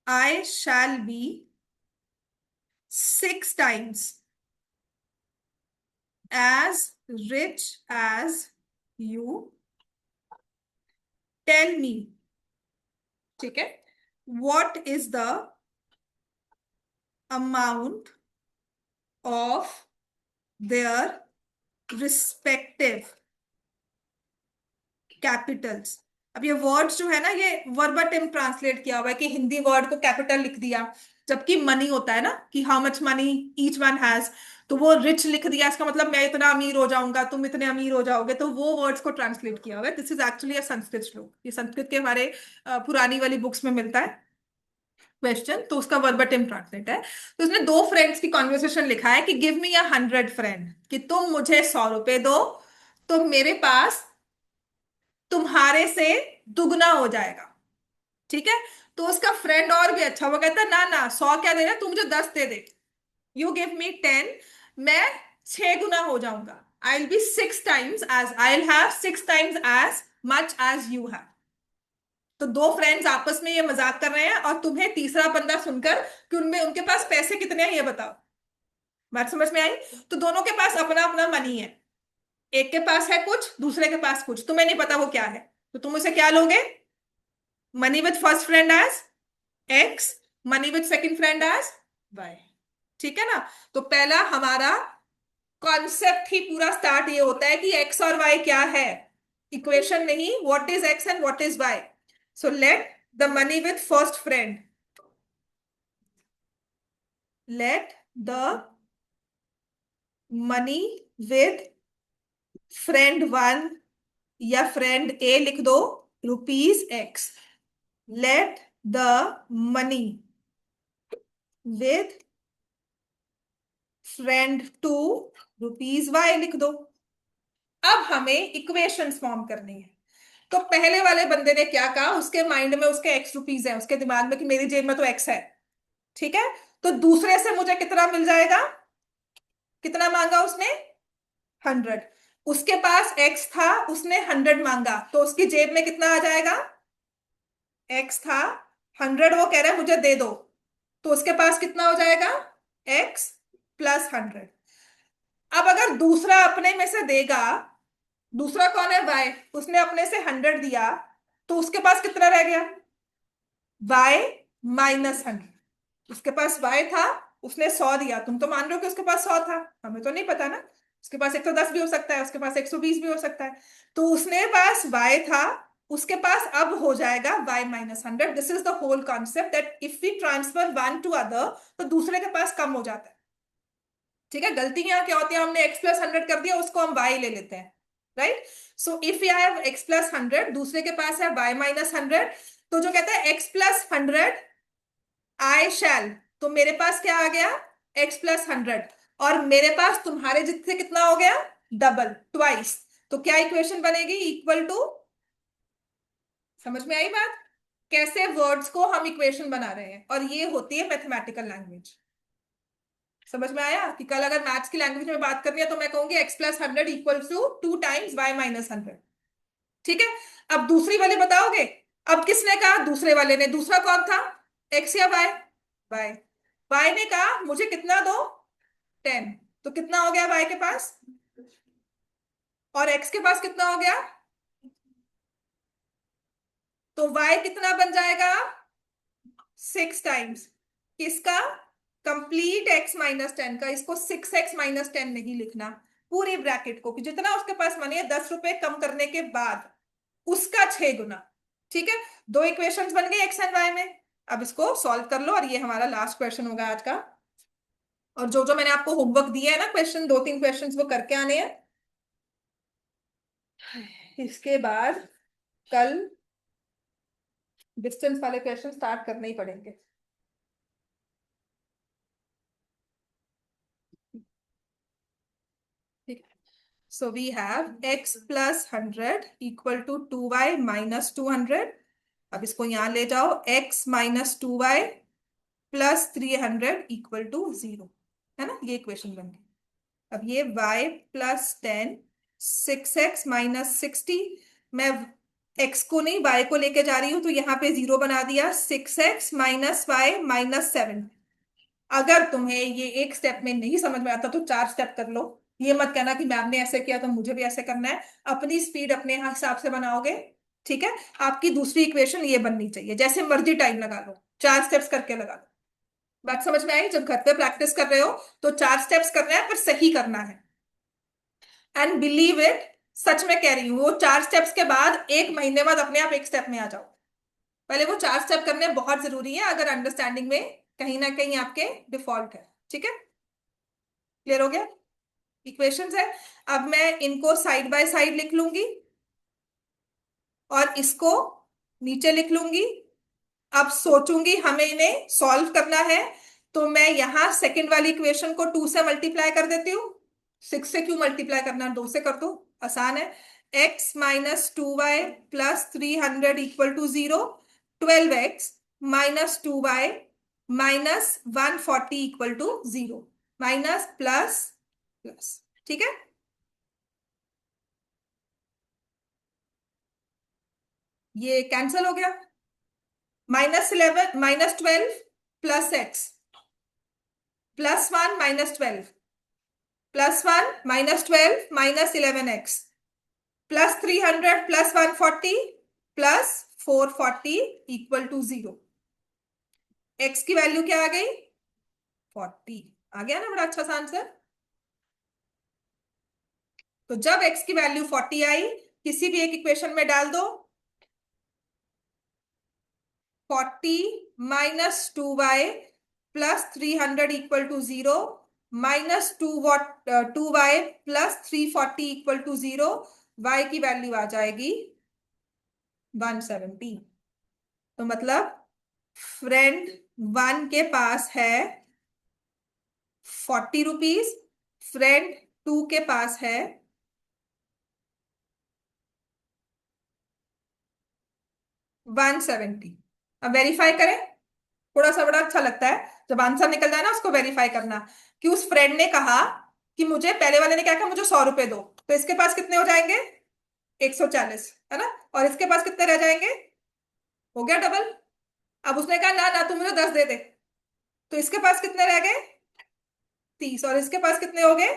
I shall be 6 times as rich as you. Tell me, ठीक है, what is the amount of their respective Capitals. अब ये वर्ड्स जो है ना, ये वर्बाटिम ट्रांसलेट किया हुआ है, कि हिंदी वर्ड को कैपिटल लिख दिया, जबकि मनी होता है ना कि how much money each one has, तो वो रिच लिख दिया, इसका मतलब मैं इतना अमीर हो जाऊंगा, तुम इतने अमीर हो जाओगे, तो वो वर्ड्स को ट्रांसलेट किया हुआ है। दिस इज एक्चुअली अ संस्कृत श्लोक, ये संस्कृत के हमारे पुरानी वाली बुक्स में मिलता है क्वेश्चन, तो उसका वर्बाटिम ट्रांसलेट है। तो उसने दो फ्रेंड्स की कॉन्वर्सेशन लिखा है कि गिव मी अ 100 फ्रेंड, कि तुम मुझे 100 रुपए दो, तो मेरे पास तुम्हारे से दुगना हो जाएगा। ठीक है। तो उसका फ्रेंड और भी अच्छा, वो कहता है ना ना 100 क्या दे रहा, तू मुझे 10 दे दे। यू गिव मी 10, मैं 6 गुना हो जाऊंगा, I will be 6 times as, I will have 6 times as much as you have. तो दो फ्रेंड्स आपस में ये मजाक कर रहे हैं, और तुम्हें तीसरा बंदा सुनकर कि उनमें उनके पास पैसे कितने हैं ये बताओ। बात समझ में आई। तो दोनों के पास अपना अपना मनी है, एक के पास है कुछ, दूसरे के पास कुछ, तुम्हें नहीं पता वो क्या है। तो तुम उसे क्या लोगे? Money with first friend as x, money with second friend as y. ठीक है ना? तो पहला हमारा कॉन्सेप्ट ही पूरा स्टार्ट ये होता है कि एक्स और वाई क्या है, इक्वेशन नहीं, what is x and what is y. So let the money with first friend, let the money with friend one या फ्रेंड ए लिख दो, rupees x. Let the money with friend two rupees y लिख दो। अब हमें equations form करनी है। तो पहले वाले बंदे ने क्या कहा, उसके माइंड में उसके एक्स रुपीज है, उसके दिमाग में कि मेरी जेब में तो एक्स है। ठीक है? तो दूसरे से मुझे कितना मिल जाएगा? कितना मांगा उसने? 100। उसके पास एक्स था, उसने 100 मांगा, तो उसकी जेब में कितना आ जाएगा? एक्स था, 100 वो कह रहा है मुझे दे दो, तो उसके पास कितना हो जाएगा? X plus 100। अब अगर दूसरा अपने में से देगा, दूसरा कौन है? वाई। उसने अपने से 100 दिया, तो उसके पास कितना रह गया? Y minus 100। उसके पास वाई था, उसने 100 दिया, तुम तो मान रहे हो कि उसके पास 100 था, हमें तो नहीं पता ना। उसके पास 110 भी हो सकता है, उसके पास 120 भी हो सकता है। तो उसने पास वाई था, उसके पास अब हो जाएगा y minus 100। This is the whole concept that if we transfer one to other, तो दूसरे के पास कम हो जाता है। ठीक है? गलती यहाँ क्या होती है, हमने एक्स प्लस 100 कर दिया, उसको हम वाई ले लेते हैं, right? So if you have x plus 100, दूसरे के पास है वाई माइनस 100, तो जो कहता है एक्स प्लस 100 आई शैल, तो मेरे पास क्या आ गया? X plus 100। और मेरे पास तुम्हारे जितने कितना हो गया? Double, twice. तो क्या इक्वेशन बनेगी? Equal to. समझ में आई बात? कैसे वर्ड्स को हम इक्वेशन बना रहे हैं, और ये होती है मैथमेटिकल लैंग्वेज। समझ में आया कि कल अगर मैथ्स की लैंग्वेज में बात करनी है तो मैं कहूंगी x plus 100 equal to 2 times y minus 100। ठीक है? अब दूसरी वाले बताओगे? अब किसने कहा? दूसरे वाले ने। दूसरा कौन था? एक्स या वाई? वाई। वाई ने कहा मुझे कितना दो? 10। तो कितना हो गया वाई के पास? और एक्स के पास कितना हो गया? तो वाई कितना बन जाएगा? 6 टाइम्स किसका? कंप्लीट एक्स माइनस 10 का। इसको 6x-10 नहीं लिखना, पूरी ब्रैकेट को, कि जितना उसके पास मनी है 10 रुपए कम करने के बाद उसका 6 गुना। ठीक है? दो इक्वेशंस बन गई एक्स एंड वाई में। अब इसको सॉल्व कर लो, और ये हमारा लास्ट क्वेश्चन होगा आज का। और जो जो मैंने आपको होमवर्क दिया है ना, क्वेश्चन 2-3 क्वेश्चंस वो करके आने हैं। इसके बाद कल डिस्टेंस वाले क्वेश्चन स्टार्ट करने ही पड़ेंगे। ठीक है? So we have x plus 100 equal to 2y minus 200। अब इसको यहां ले जाओ, x minus 2y plus 300 equal to 0। है ना? ये इक्वेशन बन गई। अब ये y प्लस 10, 6x माइनस 60। मैं x को नहीं y को लेके जा रही हूं, तो यहाँ पे 0 बना दिया। 6x minus Y minus 7। अगर तुम्हें ये एक स्टेप में नहीं समझ में आता तो 4 स्टेप कर लो। ये मत कहना कि मैम ने ऐसे किया तो मुझे भी ऐसे करना है। अपनी स्पीड अपने हिसाब से बनाओगे। ठीक है? आपकी दूसरी इक्वेशन ये बननी चाहिए, जैसे मर्जी टाइम लगा लो, 4 स्टेप्स करके लगा लो। बात समझ में आई? जब घर पे प्रैक्टिस कर रहे हो तो 4 स्टेप्स करना है, पर सही करना है। एंड बिलीव इट, सच में कह रही हूँ, वो 4 स्टेप्स के बाद 1 महीने बाद अपने आप एक स्टेप में आ जाओ। पहले वो 4 स्टेप करने बहुत जरूरी है, अगर अंडरस्टैंडिंग में कहीं ना कहीं आपके डिफॉल्ट है। ठीक है? क्लियर हो गया? इक्वेशंस है। अब मैं इनको साइड बाय साइड लिख लूंगी, और इसको नीचे लिख लूंगी। अब सोचूंगी हमें इन्हें सॉल्व करना है, तो मैं यहां सेकंड वाली इक्वेशन को 2 से मल्टीप्लाई कर देती हूँ। 6 से क्यों मल्टीप्लाई करना, 2 से कर दो, आसान है। x minus 2y plus 300 equal to 0। 12x minus 2y minus 140 equal to 0। Minus plus plus. ठीक है? ये कैंसल हो गया। -11 -12 plus x +1 -12 +1 -12 -11x plus 300 plus 140 plus 440 equal to 0। X की वैल्यू क्या आ गई? 40। आ गया ना बड़ा अच्छा सा आंसर। तो जब एक्स की वैल्यू 40 आई, किसी भी एक इक्वेशन में डाल दो। 40 -2y plus 300 equal to 0, -2y plus 340 equal to 0। y की वैल्यू आ जाएगी 170। तो मतलब फ्रेंड वन के पास है 40 रुपीज, फ्रेंड टू के पास है 170। अब वेरीफाई करें। थोड़ा सा बड़ा अच्छा लगता है जब आंसर निकल जाए ना, उसको वेरीफाई करना। कि उस फ्रेंड ने कहा कि मुझे, पहले वाले ने क्या कहा, मुझे 100 रुपए दो, तो इसके पास कितने हो जाएंगे? 140, है ना। और इसके पास कितने रह जाएंगे? हो गया डबल। अब उसने कहा ना ना, तू मुझे 10 दे दे, तो इसके पास कितने रह गए? 30। और इसके पास कितने हो गए?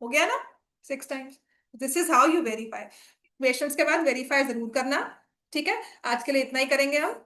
हो गया ना, 6 times. This is how you verify. Questions के बाद वेरीफाई जरूर करना। ठीक है, आज के लिए इतना ही करेंगे हम।